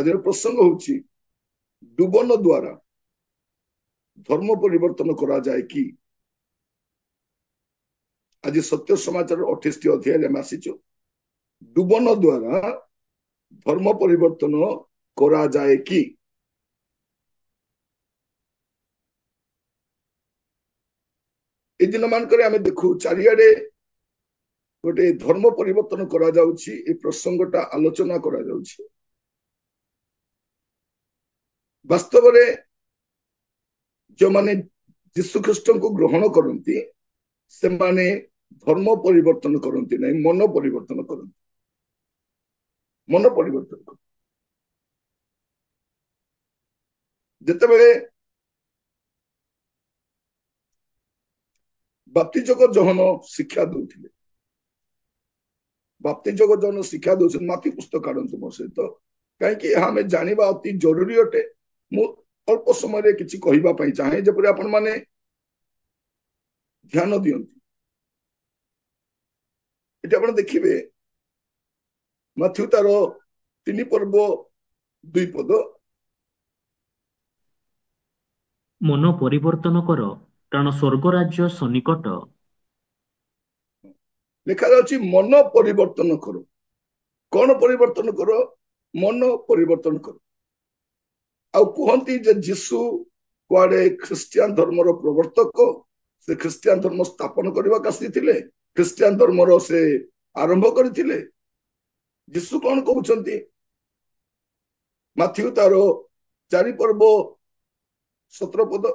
आज प्रसंग होची डुबन द्वारा धर्म परिवर्तन करा जाए कि आज सत्य समाचार 28 अध्याय में आसीचु डुबन द्वारा धर्म परिवर्तन करा जाए कि ए दिन मानकर आम देखु चारिआडे गोटे धर्म परिवर्तन करा जाउछि ए प्रसंगटा आलोचना करा जाउछि वास्तव में जो माने यीशु ख्रीष्ट को ग्रहण करती से माने धर्म परिवर्तन करती नहीं मन परिवर्तन करती मन परिवर्तन कर जितेबले बाप्तिजक जहन शिक्षा दौले बाप्तिजक जहन शिक्षा दौन माथि पुस्तक आनतु मो सहित कहीं आम जाना अति जरूरी अटे मु अल्प समय किसी कहवाई चाहे जपरी आपण मैंने ध्यान दियंती ये देखिए माथ्यू तार 3 पर्व 2 पद मन परिवर्तन कर कारण स्वर्ग राज्य सन्निकट लिखा जाउछि मन परिवर्तन करो कौन परिवर्तन करो मन परिवर्तन करो आ कहती जे यीशु कुआडे ख्रिस्टियन धर्मर प्रवर्तक से ख्रिस्टियन धर्म स्थापन करने आसी ख्रिस्टियन धर्मर से आरंभ करथिले यीशु कौन कहउछंती माथ्यू तार 4 पर्व 17 पद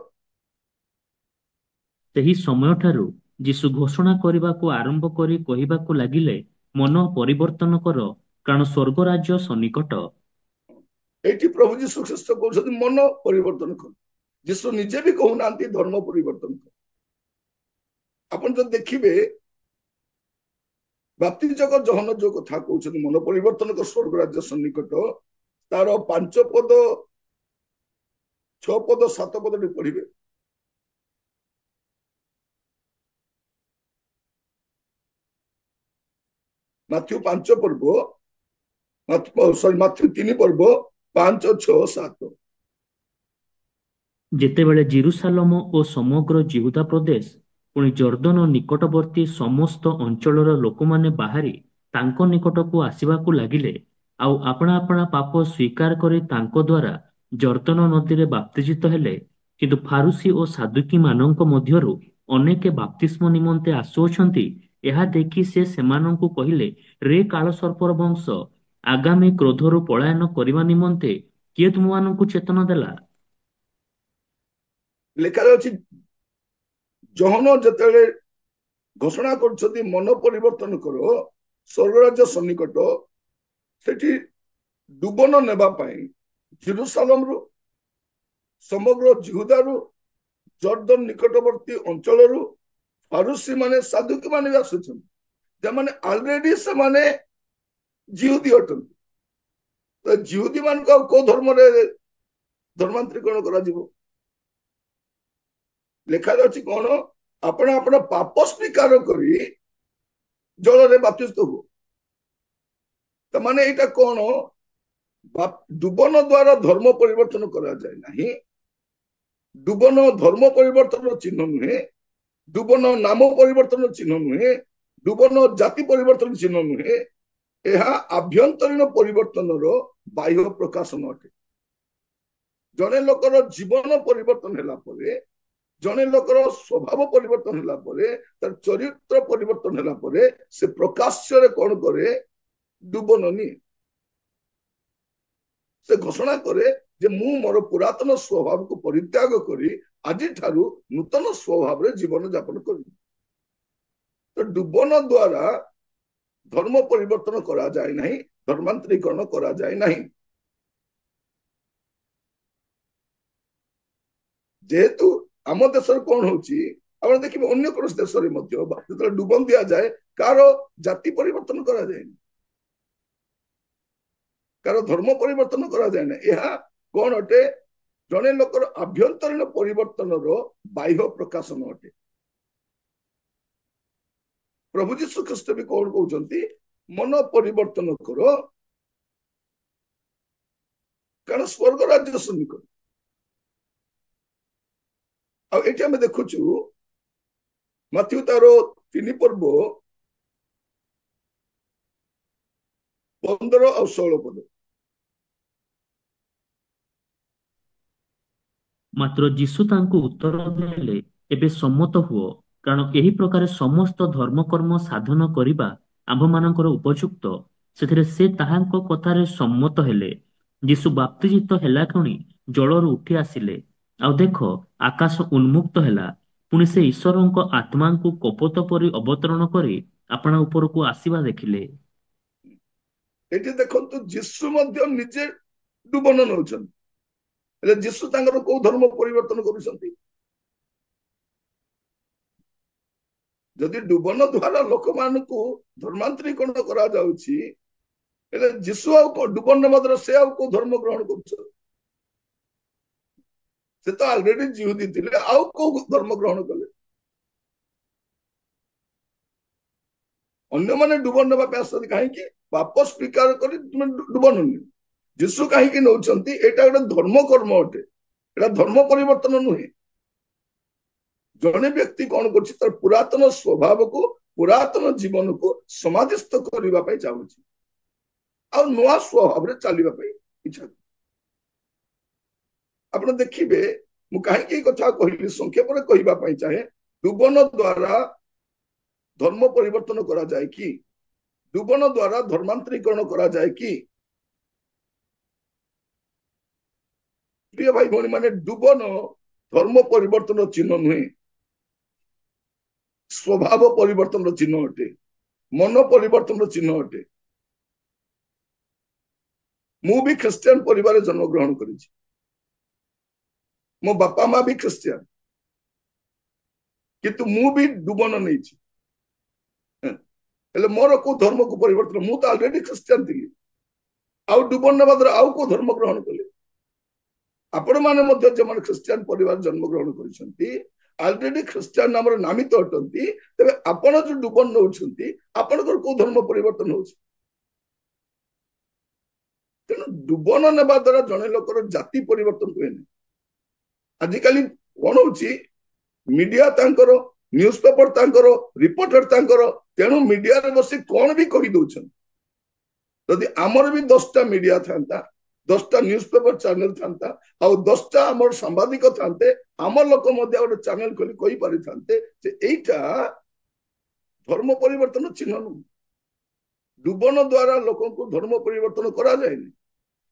ସେହି ସମୟଠାରୁ ଯୀଶୁ ଘୋଷଣା କରିବାକୁ ଆରମ୍ଭ କରି କହିବାକୁ ଲାଗିଲେ ମନ ପରିବର୍ତ୍ତନ କର କାରଣ ସ୍ୱର୍ଗ ରାଜ୍ୟ ସନ୍ନିକଟ। ଏଠି ପ୍ରଭୁ ଯୀଶୁ ଖ୍ରୀଷ୍ଟ କହୁଛନ୍ତି ମନ ପରିବର୍ତ୍ତନ କର ଯୀଶୁ ନିଜେ ବି କହୁନାହାନ୍ତି ଧର୍ମ ପରିବର୍ତ୍ତନ କର ଆପଣ ଯଦି ଦେଖିବେ ବାପ୍ତିଜକ ଜହନ ଯୋଉ କଥା କହୁଛନ୍ତି ମନ ପରିବର୍ତ୍ତନ କର ସ୍ୱର୍ଗ ରାଜ୍ୟ ସନ୍ନିକଟ तार 5 पद 6 पद 7 पद पढ़िबे माथ्यू 5 पर्व माथ्यू 3 पर्व 5 6 7 ଯେତେବେଳେ ଜେରୁସାଲମ ଓ ସମଗ୍ର ଜିହୁଦା ପ୍ରଦେଶ ପୁଣି ଜର୍ଦ୍ଦନ ନିକଟବର୍ତ୍ତୀ ସମସ୍ତ ଅଞ୍ଚଳର ଲୋକମାନେ ବାହାରି ତାଙ୍କ ନିକଟକୁ ଆସିବାକୁ ଲାଗିଲେ ଆଉ ଆପଣା ଆପଣା ପାପ ସ୍ୱୀକାର କରି ତାଙ୍କ ଦ୍ୱାରା ଜର୍ଦ୍ଦନ ନଦୀରେ ବାପ୍ତିଜିତ ହେଲେ କିନ୍ତୁ ଫାରୁସି ଓ ସାଦୁକୀ ମାନଙ୍କ ମଧ୍ୟରୁ ଅନେକେ ବାପ୍ତିସ୍ମ ନିମନ୍ତେ ଆସୁଅଛନ୍ତି ଏହା ଦେଖି ସେ ସେମାନଙ୍କୁ କହିଲେ ରେ କାଳସର୍ପର ବଂଶ ଆଗାମୀ କ୍ରୋଧରୁ ପଳାୟନ କରିବା ନିମନ୍ତେ କିଏ ତୁମମାନଙ୍କୁ ଚେତନା ଦେଲା। लेखा अछि जहन जते घोषणा करछथि मन परिवर्तन करो स्वर्ग राज्य सन्निकट सेठी डुबन नेबा पाई जेरुसालेम रु समग्र जिहुदा रु जर्दन निकटवर्ती अंचल रु फारूसी माने साधुकी माने आसुछन जे माने ऑलरेडी से माने जिहुदी अटन तो जिहुदी मान को को धर्म रे धर्मांतरीकरण करा जिवो लेखा जाउछि कोन आपण आपण पाप स्वीकार करी जल रे बाप्तिस्म हो त माने एटा कोन डुबन द्वारा धर्म परिवर्तन करा जाय नाही डुबन धर्म परिवर्तन चिन्ह नुहे डुबन नाम परिवर्तन चिन्ह नुहे डुबन जाति परिवर्तन चिन्ह नुहे एहा आभ्यंतरीण परिवर्तन रो बाह्य प्रकाशन अटे जने लोकर जीवन परिवर्तन हैला परे जने लोकर स्वभाव परिवर्तन हैला परे तर चरित्र परिवर्तन हैला परे से प्रकाश्य रे कोन करे डुबननी से घोषणा करे जे मु मोर पुरातन स्वभाव को परित्याग करी आज ठारू नूतन स्वभाव रे जीवन यापन करी तो डुबन द्वारा धर्म परिवर्तन करा जाए नहीं धर्मांतरीकरण करा जाए नहीं जेहेतु आम देश कौन होची आप देखिए अन्य कौन देश में डुबन दि जाए कार जाति परिवर्तन करा जाए कार धर्म परिवर्तन करा जाए ना यह कौन अटे जने लोकर आभ्यंतरीण परिवर्तन बाह्य प्रकाशन अटे प्रभु जीशु ख्रीष्ट भी कौन कहते मन परिवर्तन करो କାରଣ ସ୍ୱର୍ଗ ରାଜ୍ୟ ସନ୍ନିକଟ। ଆଉ ଏଠି ଆମେ ଦେଖୁଛୁ ମାଥ୍ୟୁ ତାର 3 ପର୍ବ 15 ଆଉ 16 ପଦ। ମାତ୍ର ଯୀଶୁ ତାଙ୍କୁ ଉତ୍ତର ଦେଲେ, ଏବେ ସମ୍ମତ ହୁଅ, କାରଣ ଏହି ପ୍ରକାର ସମସ୍ତ ଧର୍ମକର୍ମ ସାଧନ କରିବା ଆମ୍ଭମାନଙ୍କର ଉପଯୁକ୍ତ। ସେଥିରେ ସେ ତାହାଙ୍କ କଥାରେ ସମ୍ମତ ହେଲେ। ଯୀଶୁ ବାପ୍ତିଜିତ ହେଲା କ୍ଷଣି ଜଳରୁ ଉଠି ଆସିଲେ। ଆଉ ଦେଖ, ଆକାଶ ଉନ୍ମୁକ୍ତ ହେଲା। ପୁଣି ସେ ଈଶ୍ୱରଙ୍କ ଆତ୍ମାଙ୍କୁ କପୋତ ପରି ଅବତରଣ କରି ଆପଣା ଉପରକୁ ଆସିବା ଦେଖିଲେ। ଏଠି ଦେଖନ୍ତୁ ଯୀଶୁ ମଧ୍ୟ ନିଜେ ଡୁବନ ନେଉଛନ୍ତି। ହେଲେ ଯୀଶୁ ତାଙ୍କର କୋଉ ଧର୍ମ ପରିବର୍ତ୍ତନ କରୁଛନ୍ତି? ଯଦି ଡୁବନ ଦ୍ୱାରା ଲୋକମାନଙ୍କୁ ଧର୍ମାନ୍ତରୀକରଣ କରାଯାଉଛି, ହେଲେ ଯୀଶୁ ଆଉ ଡୁବନ ନେବା ଦ୍ୱାରା ସେ ଆଉ କୋଉ ଧର୍ମ ଗ୍ରହଣ କରୁଛନ୍ତି? ସେ ତ ଅଲରେଡି ଜିହୁଦୀ ଥିଲେ, ଆଉ କୋଉ ଧର୍ମ ଗ୍ରହଣ କଲେ? ଅନ୍ୟମାନେ ଡୁବନ ନେବା ପାଇଁ ଆସନ୍ତି କାହିଁକି? ପାପ ସ୍ୱୀକାର କରି ତୁମେ ଡୁବନ ନିଅ। ଯୀଶୁ କାହିଁକି ନେଉଛନ୍ତି? ଏଇଟା ଗୋଟେ ଧର୍ମ କର୍ମ ଅଟେ, ଏଇଟା ଧର୍ମ ପରିବର୍ତ୍ତନ ନୁହେଁ। ଜଣେ ବ୍ୟକ୍ତି କଣ କରୁଛି? ତାର ପୁରାତନ ସ୍ୱଭାବକୁ, ପୁରାତନ ଜୀବନକୁ ସମାଧିସ୍ଥ କରିବା ପାଇଁ ଚାହୁଁଛି, ଆଉ ନୂଆ ସ୍ୱଭାବରେ ଚାଲିବା ପାଇଁ ଇଚ୍ଛା। ଆପଣ ଦେଖିବେ, ମୁଁ କାହିଁକି ଏଇ କଥା କହିଲି ସଂକ୍ଷେପରେ କହିବା ପାଇଁ ଚାହେଁ। ଡୁବନ ଦ୍ୱାରା ଧର୍ମ ପରିବର୍ତ୍ତନ କରାଯାଏ କି? ଡୁବନ ଦ୍ୱାରା ଧର୍ମାନ୍ତରୀକରଣ କରାଯାଏ କି? ପ୍ରିୟ ଭାଇ ଭଉଣୀ ମାନେ, ଡୁବନ ଧର୍ମ ପରିବର୍ତ୍ତନ ଚିହ୍ନ ନୁହେଁ, ସ୍ୱଭାବ ପରିବର୍ତ୍ତନର ଚିହ୍ନ ଅଟେ, ମନ ପରିବର୍ତ୍ତନର ଚିହ୍ନ ଅଟେ। ମୁଁ ବି ଖ୍ରୀଷ୍ଟିଆନ ପରିବାରରେ ଜନ୍ମଗ୍ରହଣ କରିଛି। ମୋ ବାପା ମା ବି ଖ୍ରୀଷ୍ଟିଆନ, କିନ୍ତୁ ମୁଁ ବି ଡୁବନ ନେଇଛି। ହେଲେ ମୋର କୋଉ ଧର୍ମକୁ ପରିବର୍ତ୍ତନ? ମୁଁ ତ ଅଲରେଡି ଖ୍ରୀଷ୍ଟିଆନ ଥିଲି, ଆଉ ଡୁବନ ନେବା ଦ୍ୱାରା ଆଉ କୋଉ ଧର୍ମ ଗ୍ରହଣ କଲେ? ଆପଣମାନେ ମଧ୍ୟ ଯେଉଁମାନେ ଖ୍ରୀଷ୍ଟିଆନ ପରିବାର ଜନ୍ମଗ୍ରହଣ କରିଛନ୍ତି, ଅଲରେଡି ଖ୍ରୀଷ୍ଟିଆନ ନାମରେ ନାମିତ ଅଟନ୍ତି, ତେବେ ଆପଣ ଯୋଉ ଡୁବନ ନେଉଛନ୍ତି, ଆପଣଙ୍କର କୋଉ ଧର୍ମ ପରିବର୍ତ୍ତନ ହଉଛି? ତେଣୁ ଡୁବନ ନେବା ଦ୍ୱାରା ଜଣେ ଲୋକର ଜାତି ପରିବର୍ତ୍ତନ ହୁଏନି। ଆଜିକାଲି କଣ ହଉଛି? ମିଡିଆ ତାଙ୍କର, ନ୍ୟୁଜ ପେପର ତାଙ୍କର, ରିପୋର୍ଟର ତାଙ୍କର, ତେଣୁ ମିଡିଆରେ ବସି କଣ ବି କହିଦଉଛନ୍ତି। ଯଦି ଆମର ବି 10ଟା ମିଡିଆ ଥାନ୍ତା, 10ଟା ନ୍ୟୁଜ ପେପର ଚ୍ୟାନେଲ ଥାନ୍ତା, ଆଉ 10ଟା ଆମର ସାମ୍ବାଦିକ ଥାନ୍ତେ, ଆମ ଲୋକ ମଧ୍ୟ ଗୋଟେ ଚ୍ୟାନେଲ ଖୋଲି କହିପାରିଥାନ୍ତେ ଯେ ଏଇଟା ଧର୍ମ ପରିବର୍ତ୍ତନ ଚିହ୍ନ ନୁହେଁ। ଡୁବନ ଦ୍ୱାରା ଲୋକଙ୍କୁ ଧର୍ମ ପରିବର୍ତ୍ତନ କରାଯାଏନି,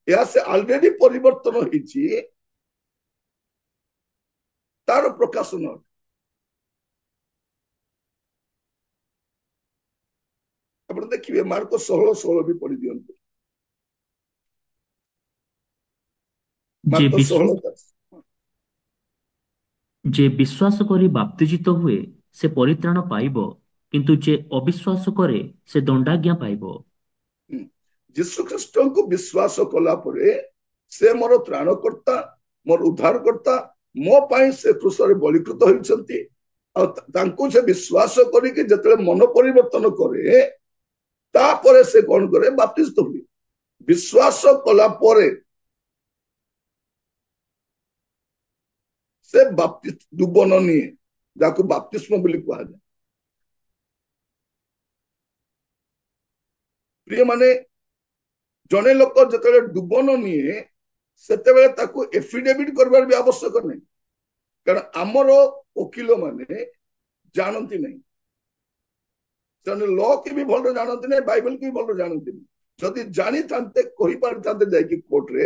ଏହା ସେ ଅଲରେଡି ପରିବର୍ତ୍ତନ ହେଇଛି, ତାର ପ୍ରକାଶନ। ଆପଣ ଦେଖିବେ ମାର୍କ 16:16 ବି ପଢି ଦିଅନ୍ତୁ। ଯେ ମାର୍କ ବିଶ୍ଵ 16। ଯେ ବିଶ୍ୱାସ କରି ବାପ୍ତିଜିତ ହୁଏ ସେ ପରିତ୍ରାଣ ପାଇବ, କିନ୍ତୁ ଯେ ଅବିଶ୍ୱାସ କରେ ସେ ଦଣ୍ଡାଜ୍ଞା ପାଇବ। ଯୀଶୁ ଖ୍ରୀଷ୍ଟଙ୍କୁ ବିଶ୍ୱାସ କଲା ପରେ ସେ ମୋର ତ୍ରାଣକର୍ତ୍ତା, ମୋର ଉଦ୍ଧାରକର୍ତ୍ତା, ମୋ ପାଇଁ ସେ କ୍ରୁଶରେ ବଳିକୃତ ହୋଇଛନ୍ତି। ଆଉ ତାଙ୍କୁ ସେ ବିଶ୍ୱାସ କରିକି ଯେତେବେଳେ ମନ ପରିବର୍ତ୍ତନ କରେ, ତାପରେ ସେ କଣ କରେ? ବାପ୍ତିସ୍ତ ହୁଏ। ବିଶ୍ୱାସ କଲା ପରେ ସେ ଡୁବନ ନିଏ, ଯାହାକୁ ବାପ୍ତିସ୍ମ ବୋଲି କୁହାଯାଏ। ପ୍ରିୟ ମାନେ, ଜଣେ ଲୋକ ଯେତେବେଳେ ଡୁବନ ନିଏ, ସେତେବେଳେ ତାକୁ ଏଫିଡେଭିଟ କରିବାର ବି ଆବଶ୍ୟକ ନାହିଁ, କାରଣ ଆମର ଓକିଲ ମାନେ ଜାଣନ୍ତି ନାହିଁ, ସେମାନେ ଲ କି ବି ଭଲ ଜାଣନ୍ତି ନାହିଁ, ବାଇବଲ କି ବି ଭଲ ଜାଣନ୍ତି ନାହିଁ। ଯଦି ଜାଣିଥାନ୍ତେ କହିପାରିଥାନ୍ତେ ଯାଇକି କୋର୍ଟରେ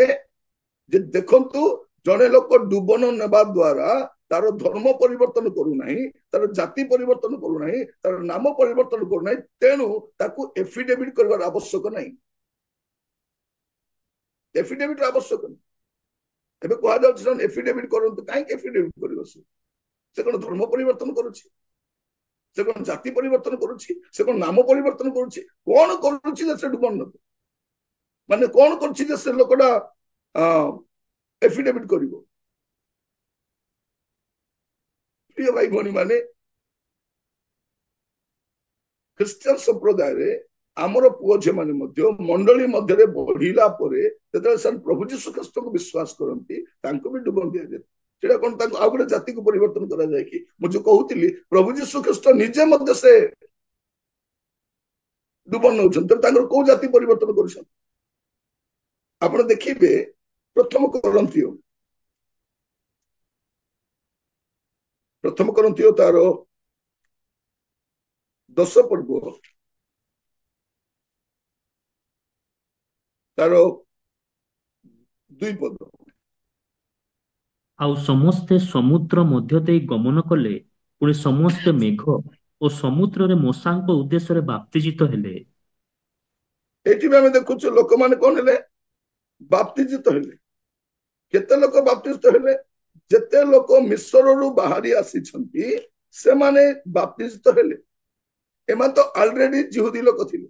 ଯେ ଦେଖନ୍ତୁ, ଜଣେ ଲୋକ ଡୁବନ ନେବା ଦ୍ୱାରା ତାର ଧର୍ମ ପରିବର୍ତ୍ତନ କରୁନାହିଁ, ତାର ଜାତି ପରିବର୍ତ୍ତନ କରୁନାହିଁ, ତାର ନାମ ପରିବର୍ତ୍ତନ କରୁନାହିଁ, ତେଣୁ ତାକୁ ଏଫିଡେଭିଟ କରିବାର ଆବଶ୍ୟକ ନାହିଁ। ଏଫିଡେଭିଟ ଆବଶ୍ୟକ ନାହିଁ। ଏବେ କୁହାଯାଉଛି ସେମାନେ ଏଫିଡେଭିଟ କରନ୍ତୁ। କାହିଁକି ଏଫିଡେଭିଟ କରିବ? ସେ କଣ ଧର୍ମ ପରିବର୍ତ୍ତନ କରୁଛି? ସେ କଣ ଜାତି ପରିବର୍ତ୍ତନ କରୁଛି? ସେ କଣ ନାମ ପରିବର୍ତ୍ତନ କରୁଛି? କଣ କରୁଛି ଯେ ସେ ଡୁବନ ନେବ? ମାନେ କଣ କରୁଛି ଯେ ସେ ଲୋକଟା ଏଫିଡେଭିଟ କରିବ? ପ୍ରିୟ ଭାଇ ଭଉଣୀ ମାନେ, ଖ୍ରୀଷ୍ଟିଆନ ସମ୍ପ୍ରଦାୟରେ ଆମର ପୁଅ ଝିଅ ମାନେ ମଧ୍ୟ ମଣ୍ଡଳୀ ମଧ୍ୟରେ ବଢିଲା ପରେ ଯେତେବେଳେ ସେମାନେ ପ୍ରଭୁ ଯୀଶୁ ଖ୍ରୀଷ୍ଟକୁ ବିଶ୍ୱାସ କରନ୍ତି ତାଙ୍କୁ ବି ଡୁବନ ଦିଆଯାଏ। ସେଇଟା କଣ ତାଙ୍କୁ ଆଉ ଗୋଟେ ଜାତିକୁ ପରିବର୍ତ୍ତନ କରାଯାଏ କି? ମୁଁ ଯୋଉ କହୁଥିଲି ପ୍ରଭୁ ଯୀଶୁ ଖ୍ରୀଷ୍ଟ ନିଜେ ମଧ୍ୟ ସେ ଡୁବନ ନଉଛନ୍ତି, ତାଙ୍କର କୋଉ ଜାତି ପରିବର୍ତ୍ତନ କରୁଛନ୍ତି? ଆପଣ ଦେଖିବେ ପ୍ରଥମ କରନ୍ଥିୟ ତାର 10 ପର୍ବ ତାର 2 ପଦ। ଆଉ ସମସ୍ତେ ସମୁଦ୍ର ମଧ୍ୟ ଦେଇ ଗମନ କଲେ, ପୁଣି ସମସ୍ତେ ମେଘ ଓ ସମୁଦ୍ରରେ ମୂଷାଙ୍କ ଉଦ୍ଦେଶ୍ୟରେ ବାପ୍ତିଜିତ ହେଲେ। ଏଠି ବି ଆମେ ଦେଖୁଛୁ ଲୋକମାନେ କଣ ହେଲେ? ବାପ୍ତିଜିତ ହେଲେ। କେତେ ଲୋକ ବାପ୍ତିଜିତ ହେଲେ? ଯେତେ ଲୋକ ମିଶ୍ରରୁ ବାହାରି ଆସିଛନ୍ତି ସେମାନେ ବାପ୍ତିଜିତ ହେଲେ। ଏମାନେ ତ ଅଲରେଡି ଜିହୁଦୀ ଲୋକ ଥିଲେ,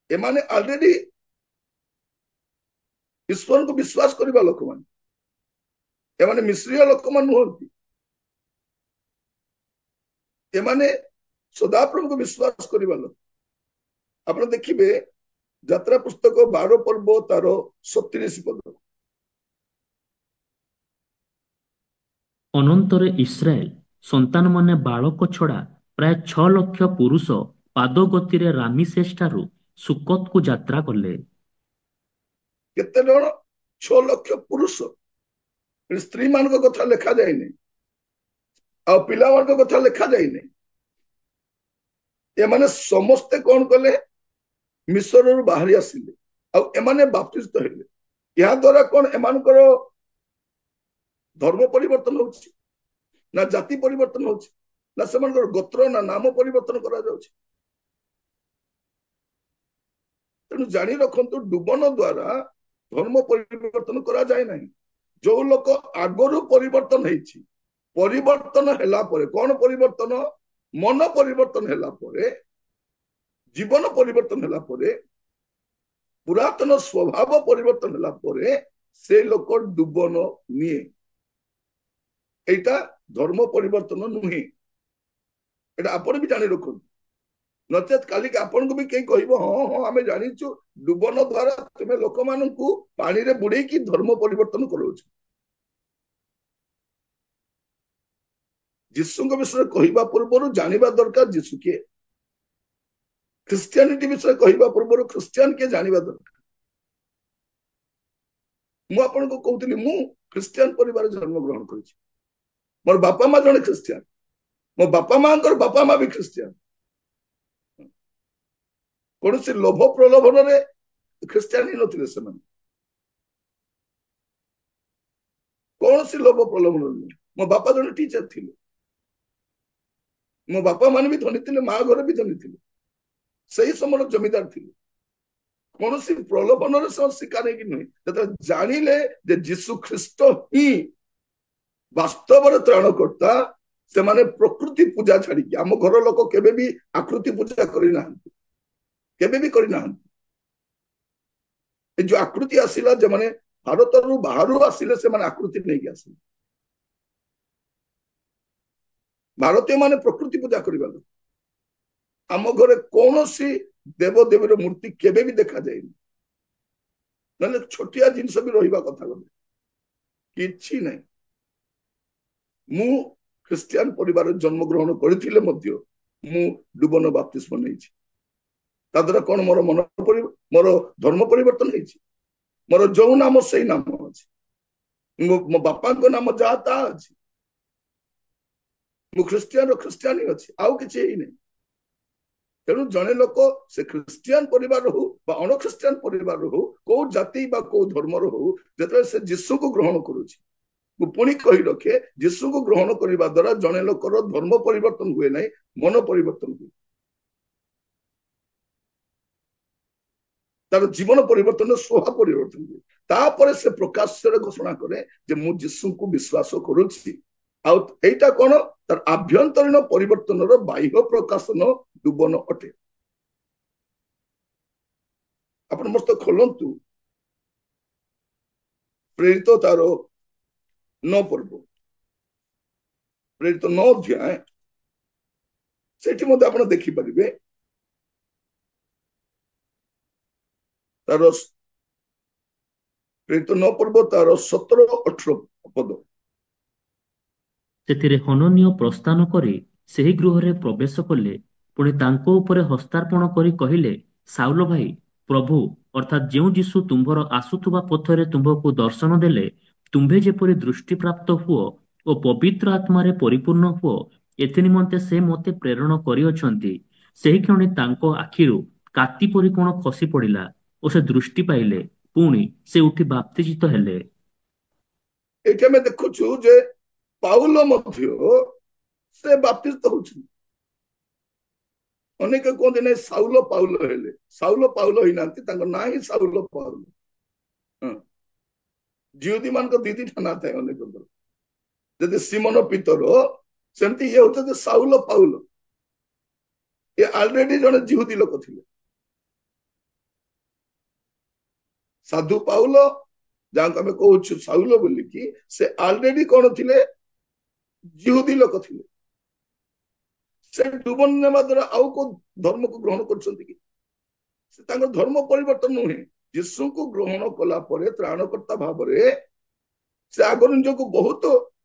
ଏମାନେ ଅଲରେଡି ଈଶ୍ୱରଙ୍କୁ ବିଶ୍ୱାସ କରିବା ଲୋକମାନେ, ଏମାନେ ମିଶ୍ରୀୟ ଲୋକମାନେ ନୁହନ୍ତି। ଏମାନେ ସଦାପ୍ରଭୁଙ୍କୁ ବିଶ୍ୱାସ କରିବା ଲୋକ। ଆପଣ ଦେଖିବେ ଯାତ୍ରା ପୁସ୍ତକ 12 ପର୍ବ ତାର 37 ପଦ। ଅନନ୍ତରେ ଇସ୍ରାଏଲ ସନ୍ତାନମାନେ ବାଳକ ଛଡ଼ା ପ୍ରାୟ 6 ଲକ୍ଷ ପୁରୁଷ ପାଦଗତିରେ ରାମିସେସ୍ ଠାରୁ ସୁକତକୁ ଯାତ୍ରା କଲେ। କେତେ ଜଣ? 6 ଲକ୍ଷ ପୁରୁଷ। ସ୍ତ୍ରୀ ମାନଙ୍କ କଥା ଲେଖା ଯାଇନି, ଆଉ ପିଲାମାନଙ୍କ କଥା ଲେଖା ଯାଇନି। ଏମାନେ ସମସ୍ତେ କଣ କଲେ? ମିଶ୍ରରୁ ବାହାରି ଆସିଲେ, ଆଉ ଏମାନେ ବାପ୍ତିସ୍ତ ହେଲେ। ଏହା ଦ୍ୱାରା କଣ ଏମାନଙ୍କର ଧର୍ମ ପରିବର୍ତ୍ତନ ହଉଛି, ନା ଜାତି ପରିବର୍ତ୍ତନ ହଉଛି, ନା ସେମାନଙ୍କର ଗୋତ୍ର ନା ନାମ ପରିବର୍ତ୍ତନ କରାଯାଉଛି? ତେଣୁ ଜାଣି ରଖନ୍ତୁ, ଡୁବନ ଦ୍ୱାରା ଧର୍ମ ପରିବର୍ତ୍ତନ କରାଯାଏ ନାହିଁ। ଯୋଉ ଲୋକ ଆଗରୁ ପରିବର୍ତ୍ତନ ହେଇଛି, ପରିବର୍ତ୍ତନ ହେଲା ପରେ କଣ ପରିବର୍ତ୍ତନ? ମନ ପରିବର୍ତ୍ତନ ହେଲା ପରେ, ଜୀବନ ପରିବର୍ତ୍ତନ ହେଲା ପରେ, ପୁରାତନ ସ୍ୱଭାବ ପରିବର୍ତ୍ତନ ହେଲା ପରେ ସେ ଲୋକ ଡୁବନ ନିଏ। এইটা ধর্ম পরিবর্তন নুহে, এটা আপনি বি জানি রখুন। নচেত কালি আপনার বি কেই কহিব হ্যাঁ হ্যাঁ আমি জানিছু ডুবন দ্বারা তুমি লোকমানଙ୍କୁ পানিরে বুড়েইকি ধর্ম পরিবর্তন করছ। ଯୀଶୁଙ୍କ ବିଷୟରେ କହିବା ପୂର୍ବରୁ ଜାଣିବା ଦରକାର ଯୀଶୁ କିଏ। ଖ୍ରୀଷ୍ଟିଆନିଟି ବିଷୟରେ କହିବା ପୂର୍ବରୁ ଖ୍ରୀଷ୍ଟିଆନ କିଏ ଜାଣିବା ଦରକାର। ମୁଁ ଆପଣଙ୍କୁ କହୁଥିଲି ମୁଁ ଖ୍ରୀଷ୍ଟିଆନ ପରିବାରରେ ଜନ୍ମଗ୍ରହଣ କରିଛି। ମୋର ବାପା ମା ଜଣେ ଖ୍ରୀଷ୍ଟିଆନ, ମୋ ବାପା ମାଙ୍କର ବାପା ମା ବି ଖ୍ରୀଷ୍ଟିଆନ। କୌଣସି ଲୋଭ ପ୍ରଲୋଭନରେ ଖ୍ରୀଷ୍ଟିଆନ ହେଇନଥିଲେ ସେମାନେ, କୌଣସି ଲୋଭ ପ୍ରଲୋଭନରେ ନୁହେଁ। ମୋ ବାପା ଜଣେ ଟିଚର ଥିଲେ, ମୋ ବାପା ମାନେ ବି ଧନୀ ଥିଲେ, ମା ଘରେ ବି ଧନୀ ଥିଲେ, ସେଇ ସମୟର ଜମିଦାର ଥିଲେ। କୌଣସି ପ୍ରଲୋଭନରେ ସେମାନେ ଶିକାର ହେଇକି ନୁହେଁ। ଯେତେବେଳେ ଜାଣିଲେ ଯେ ଯୀଶୁ ଖ୍ରୀଷ୍ଟ ହିଁ ବାସ୍ତବରେ ତ୍ରାଣକର୍ତ୍ତା, ସେମାନେ ପ୍ରକୃତି ପୂଜା ଛାଡିକି, ଆମ ଘର ଲୋକ କେବେ ବି ଆକୃତି ପୂଜା କରିନାହାନ୍ତି, କେବେ ବି କରିନାହାନ୍ତି। ଏ ଯୋଉ ଆକୃତି ଆସିଲା, ଯେମାନେ ଭାରତରୁ ବାହାରୁ ଆସିଲେ ସେମାନେ ଆକୃତି ନେଇକି ଆସିଲେ। ଭାରତୀୟ ମାନେ ପ୍ରକୃତି ପୂଜା କରିବା ଲୋକ। ଆମ ଘରେ କୌଣସି ଦେବଦେବୀର ମୂର୍ତ୍ତି କେବେ ବି ଦେଖାଯାଇନି, ନହେଲେ ଛୋଟିଆ ଜିନିଷ ବି ରହିବା କଥା ଗଲେ କିଛି ନାହିଁ। ମୁଁ ଖ୍ରୀଷ୍ଟିଆନ ପରିବାରରେ ଜନ୍ମଗ୍ରହଣ କରିଥିଲେ ମଧ୍ୟ ମୁଁ ଡୁବନ ବାପ୍ତିସ୍ମ ନେଇଛି। ତା ଦ୍ୱାରା କଣ ମୋର ମୋର ଧର୍ମ ପରିବର୍ତ୍ତନ ହେଇଛି? ମୋର ଯୋଉ ନାମ ସେଇ ନାମ ଅଛି, ମୋ ବାପାଙ୍କ ନାମ ଯାହା ତାହା ଅଛି। ମୁଁ ଖ୍ରୀଷ୍ଟିଆନର ଖ୍ରୀଷ୍ଟିଆନ ଅଛି, ଆଉ କିଛି ହେଇନାହିଁ। ତେଣୁ ଜଣେ ଲୋକ ସେ ଖ୍ରୀଷ୍ଟିଆନ ପରିବାର ହଉ ବା ଅଣଖ୍ରୀଷ୍ଟିଆନ ପରିବାର ହଉ, କୋଉ ଜାତି ବା କୋଉ ଧର୍ମର ହଉ, ଯେତେବେଳେ ସେ ଯୀଶୁକୁ ଗ୍ରହଣ କରୁଛି, ମୁଁ ପୁଣି କହି ରଖେ, ଯୀଶୁକୁ ଗ୍ରହଣ କରିବା ଦ୍ୱାରା ଜଣେ ଲୋକର ଧର୍ମ ପରିବର୍ତ୍ତନ ହୁଏ ନାହିଁ, ମନ ପରିବର୍ତ୍ତନ ହୁଏ। ତାର ଜୀବନ ପରିବର୍ତ୍ତନ, ସ୍ୱଭାବ ପରିବର୍ତ୍ତନ ହୁଏ। ତାପରେ ସେ ପ୍ରକାଶରେ ଘୋଷଣା କରେ ଯେ ମୁଁ ଯୀଶୁଙ୍କୁ ବିଶ୍ୱାସ କରୁଛି। ଆଉ ଏଇଟା କଣ? ତାର ଆଭ୍ୟନ୍ତରୀଣ ପରିବର୍ତ୍ତନର ବାହ୍ୟ ପ୍ରକାଶନ ଡୁବନ ଅଟେ। ଆପଣ ମସ୍ତ ଖୋଲନ୍ତୁ ପ୍ରେରିତ ତାର 9 ପର୍ବ, ପ୍ରେରିତ 9 ଅଧ୍ୟାୟ ସେଠି ମଧ୍ୟ ଆପଣ ଦେଖିପାରିବେ ତାର ପ୍ରେରିତ 9 ପର୍ବ ତାର 17-18 ପଦ। ସେଥିରେ ହନନୀୟ ପ୍ରସ୍ଥାନ କରି ସେହି ଗୃହରେ ପ୍ରବେଶ କଲେ, ପୁଣି ତାଙ୍କ ଉପରେ ହସ୍ତାର୍ପଣ କରି କହିଲେ, ସାଉଲ ଭାଇ, ପ୍ରଭୁ ଅର୍ଥାତ୍ ଯେଉଁ ଯୀଶୁ ତୁମ୍ଭର ଆସୁଥିବା ପଥରେ ତୁମ୍ଭକୁ ଦର୍ଶନ ଦେଲେ, ତୁମ୍ଭେ ଯେପରି ଦୃଷ୍ଟିପ୍ରାପ୍ତ ହୁଅ ଓ ପବିତ୍ର ଆତ୍ମାରେ ପରିପୂର୍ଣ୍ଣ ହୁଅ, ଏଥି ନିମନ୍ତେ ସେ ମୋତେ ପ୍ରେରଣ କରିଅଛନ୍ତି। ସେହି କ୍ଷଣି ତାଙ୍କ ଆଖିରୁ କାତି ପରି କଣ ଖସି ପଡ଼ିଲା ଓ ସେ ଦୃଷ୍ଟି ପାଇଲେ। ପୁଣି ସେ ଉଠି ବାପ୍ତିଜିତ ହେଲେ। ଏଠି ଆମେ ଦେଖୁଛୁ ଯେ ପାଉଲ ମଧ୍ୟ ସେ ବାପ୍ତିସ୍ତ ହଉଛନ୍ତି। ଅନେକ କୁହନ୍ତି ନାଇଁ ସାଉଲ ପାଉଲ ହେଲେ, ସାଉଲ ପାଉଲ ହେଇନାହାନ୍ତି, ତାଙ୍କ ନାଁ ହିଁ ସାଉଲ ପାଉଲ। ଜିହୁଦୀ ମାନଙ୍କ ଦି ଦିଟା ନାଁ ଥାଏ ଅନେକଙ୍କର, ଯଦି ସିମନ ପିତର, ସେମିତି ଇଏ ହଉଛନ୍ତି ସାଉଲ ପାଉଲ। ଏ ଅଲରେଡି ଜଣେ ଜିହୁଦୀ ଲୋକ ଥିଲେ। ସାଧୁ ପାଉଲ ଯାହାକୁ ଆମେ କହୁଛୁ ସାଉଲ ବୋଲିକି, ସେ ଅଲରେଡି କଣ ଥିଲେ? ଜିହୁଦୀ ଲୋକ ଥିଲେ। ସେ ଡୁବନ ନେବା ଦ୍ୱାରା ଆଉ କୋଉ ଧର୍ମକୁ ଗ୍ରହଣ କରୁଛନ୍ତି କି? ସେ ତାଙ୍କର ଧର୍ମ ପରିବର୍ତ୍ତନ ନୁହେଁ, ଯୀଶୁଙ୍କୁ ଗ୍ରହଣ କଲା ପରେ ତ୍ରାଣକର୍ତ୍ତା ଭାବରେ ସେ ଆଗରୁ ନିଜକୁ ବହୁତ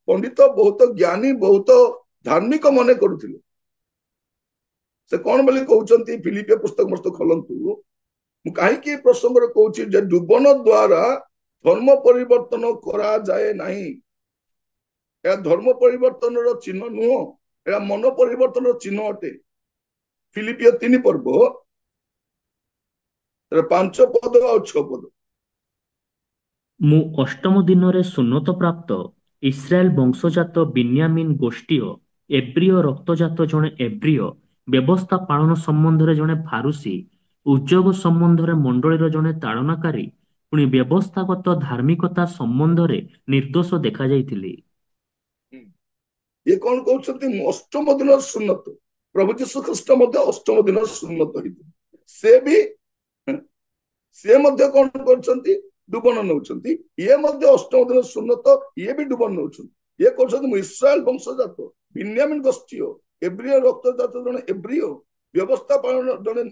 ପଣ୍ଡିତ, ବହୁତ ଜ୍ଞାନୀ, ବହୁତ ଧାର୍ମିକ ମନେ କରୁଥିଲେ। ସେ କଣ ବୋଲି କହୁଛନ୍ତି? ଫିଲିପିଓ ପୁସ୍ତକ ଖୋଲନ୍ତୁ। ମୁଁ କାହିଁକି ଏ ପ୍ରସଙ୍ଗରେ କହୁଛି ଯେ ଡୁବନ ଦ୍ୱାରା ଧର୍ମ ପରିବର୍ତ୍ତନ କରାଯାଏ ନାହିଁ। ଏହା ଧର୍ମ ପରିବର୍ତ୍ତନର ଚିହ୍ନ ନୁହଁ, ଏହା ମନ ପରିବର୍ତ୍ତନର ଚିହ୍ନ ଅଟେ। ଫିଲିପିଓ 3 ପର୍ବ 5 ପଦ ଆଉ 6 ପଦ। ମୁଁ ଅଷ୍ଟମ ଦିନରେ ସୁନ୍ନତ ପ୍ରାପ୍ତ ଇସ୍ରାଏଲ ବଂଶଜାତ ବିନ୍ୟାମିନ ଗୋଷ୍ଠୀୟ ଏବ୍ରିୟ ରକ୍ତଜାତ ଜଣେ ଏବ୍ରିୟ, ବ୍ୟବସ୍ଥା ପାଳନ ସମ୍ବନ୍ଧରେ ଜଣେ ଫାରୁସୀ, ଉଦ୍ଯୋଗ ସମ୍ବନ୍ଧରେ ମଣ୍ଡଳୀର ଜଣେ ତାଡ଼ନାକାରୀ, ପୁଣି ବ୍ୟବସ୍ଥାଗତ ଧାର୍ମିକତା ସମ୍ବନ୍ଧରେ ନିର୍ଦ୍ଦୋଷ ଦେଖାଯାଇଥିଲି। ଇଏ କଣ କହୁଛନ୍ତି? ମୁଁ ଅଷ୍ଟମ ଦିନର ସୁନ୍ନତ, ପ୍ରଭୁ ଯୀଶୁ ଖ୍ରୀଷ୍ଟ ମଧ୍ୟ ଅଷ୍ଟମ ଦିନର ସୁନ୍ନତ ହେଇଥିଲେ। ସେ ମଧ୍ୟ କଣ କରୁଛନ୍ତି? ଡୁବନ ନଉଛନ୍ତି। ଇଏ ମଧ୍ୟ ଅଷ୍ଟମ ଦିନ ସୁନ୍ନତ, ଇଏ ବି ଡୁବନ ନଉଛନ୍ତି। ଇଏ କହୁଛନ୍ତି ମୁଁ ଇସ୍ରାଏଲ ବଂଶଜାତ ବିନ୍ୟାମିନ ଗୋଷ୍ଠୀୟ ଏବ୍ରିୟ ରକ୍ତଜାତ ଜଣେ ଏବ୍ରିୟ, ବ୍ୟବସ୍ଥା ପାଳନ ଜଣେ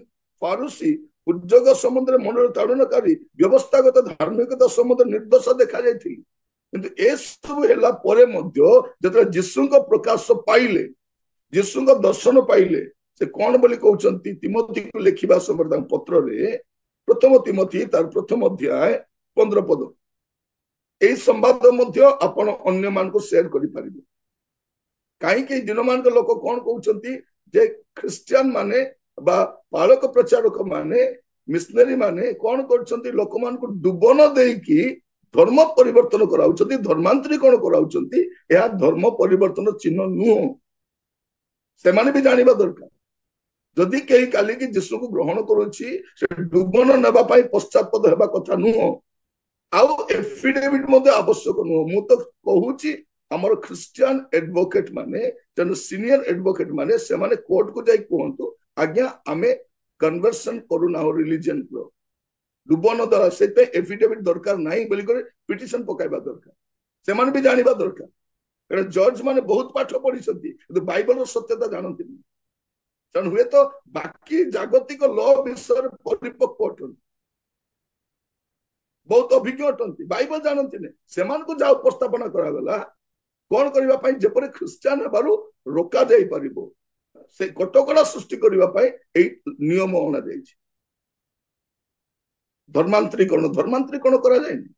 ଫାରୁସୀ, ଉଦ୍ଯୋଗ ସମ୍ବନ୍ଧରେ ମଣ୍ଡଳ ତାଡ଼ନକାରୀ, ବ୍ୟବସ୍ଥାଗତ ଧାର୍ମିକତା ସମ୍ବନ୍ଧରେ ନିର୍ଦ୍ଦୋଷ ଦେଖାଯାଇଥିଲି। କିନ୍ତୁ ଏସବୁ ହେଲା ପରେ ମଧ୍ୟ ଯେତେବେଳେ ଯୀଶୁଙ୍କ ପ୍ରକାଶ ପାଇଲେ, ଯୀଶୁଙ୍କ ଦର୍ଶନ ପାଇଲେ, ସେ କଣ ବୋଲି କହୁଛନ୍ତି? ତିମୋଥୀକୁ ଲେଖିବା ସମୟରେ ତାଙ୍କ ପତ୍ରରେ, ପ୍ରଥମ ତିମୋଥୀ ତାର 1ମ ଅଧ୍ୟାୟ 15 ପଦ, ଏଇ ସମ୍ବାଦ ମଧ୍ୟ ଆପଣ ଅନ୍ୟମାନଙ୍କୁ ସେୟାର କରିପାରିବେ। କାହିଁକି ଦିନମାନଙ୍କ ଲୋକ କଣ କହୁଛନ୍ତି ଯେ ଖ୍ରୀଷ୍ଟିଆନ ମାନେ ବା ପାଳକ ପ୍ରଚାରକ ମାନେ, ମିଶନାରୀ ମାନେ କଣ କରୁଛନ୍ତି? ଲୋକମାନଙ୍କୁ ଡୁବନ ଦେଇକି ଧର୍ମ ପରିବର୍ତ୍ତନ କରାଉଛନ୍ତି, ଧର୍ମାନ୍ତରୀକରଣ କରାଉଛନ୍ତି। ଏହା ଧର୍ମ ପରିବର୍ତ୍ତନ ଚିହ୍ନ ନୁହଁ। ସେମାନେ ବି ଜାଣିବା ଦରକାର। ଯଦି କେହି କାଲିକି ଯୀଶୁକୁ ଗ୍ରହଣ କରୁଛି, ସେ ଡୁବନ ନେବା ପାଇଁ ପଶ୍ଚାତପଦ ହେବା କଥା ନୁହଁ। ଆଉ ଏଫିଡେଭିଟ ମଧ୍ୟ ଆବଶ୍ୟକ ନୁହଁ। ମୁଁ ତ କହୁଛି ଆମର ଖ୍ରୀଷ୍ଟିଆନ ଏଡଭୋକେଟ ମାନେ, ତେଣୁ ସିନିୟର ଏଡଭୋକେଟ ମାନେ, ସେମାନେ କୋର୍ଟକୁ ଯାଇ କୁହନ୍ତୁ, ଆଜ୍ଞା ଆମେ କନଭର୍ସନ କରୁନାହୁଁ ରିଲିଜିୟନର, ଡୁବନ ଦ୍ୱାରା ସେଥିପାଇଁ ଏଫିଡେଭିଟ ଦରକାର ନାହିଁ ବୋଲିକରି ପିଟିସନ ପକାଇବା ଦରକାର। ସେମାନେ ବି ଜାଣିବା ଦରକାର, କାରଣ ଜଜ ମାନେ ବହୁତ ପାଠ ପଢିଛନ୍ତି କିନ୍ତୁ ବାଇବଲର ସତ୍ୟତା ଜାଣନ୍ତିନି। ତେଣୁ ହୁଏତ ବାକି ଜାଗତିକ ଲ ବିଷୟରେ ପରିପକ୍ୱ ଅଟନ୍ତି, ବହୁତ ଅଭିଜ୍ଞ ଅଟନ୍ତି, ବାଇବଲ ଜାଣନ୍ତିନି। ସେମାନଙ୍କୁ ଯାହା ଉପସ୍ଥାପନା କରାଗଲା କଣ କରିବା ପାଇଁ? ଯେପରି ଖ୍ରୀଷ୍ଟିଆନ ହେବାରୁ ରୋକା ଯାଇପାରିବ, ସେ କଟକଣା ସୃଷ୍ଟି କରିବା ପାଇଁ ଏଇ ନିୟମ ଅଣାଯାଇଛି। ଧର୍ମାନ୍ତରୀକରଣ କରାଯାଏନି।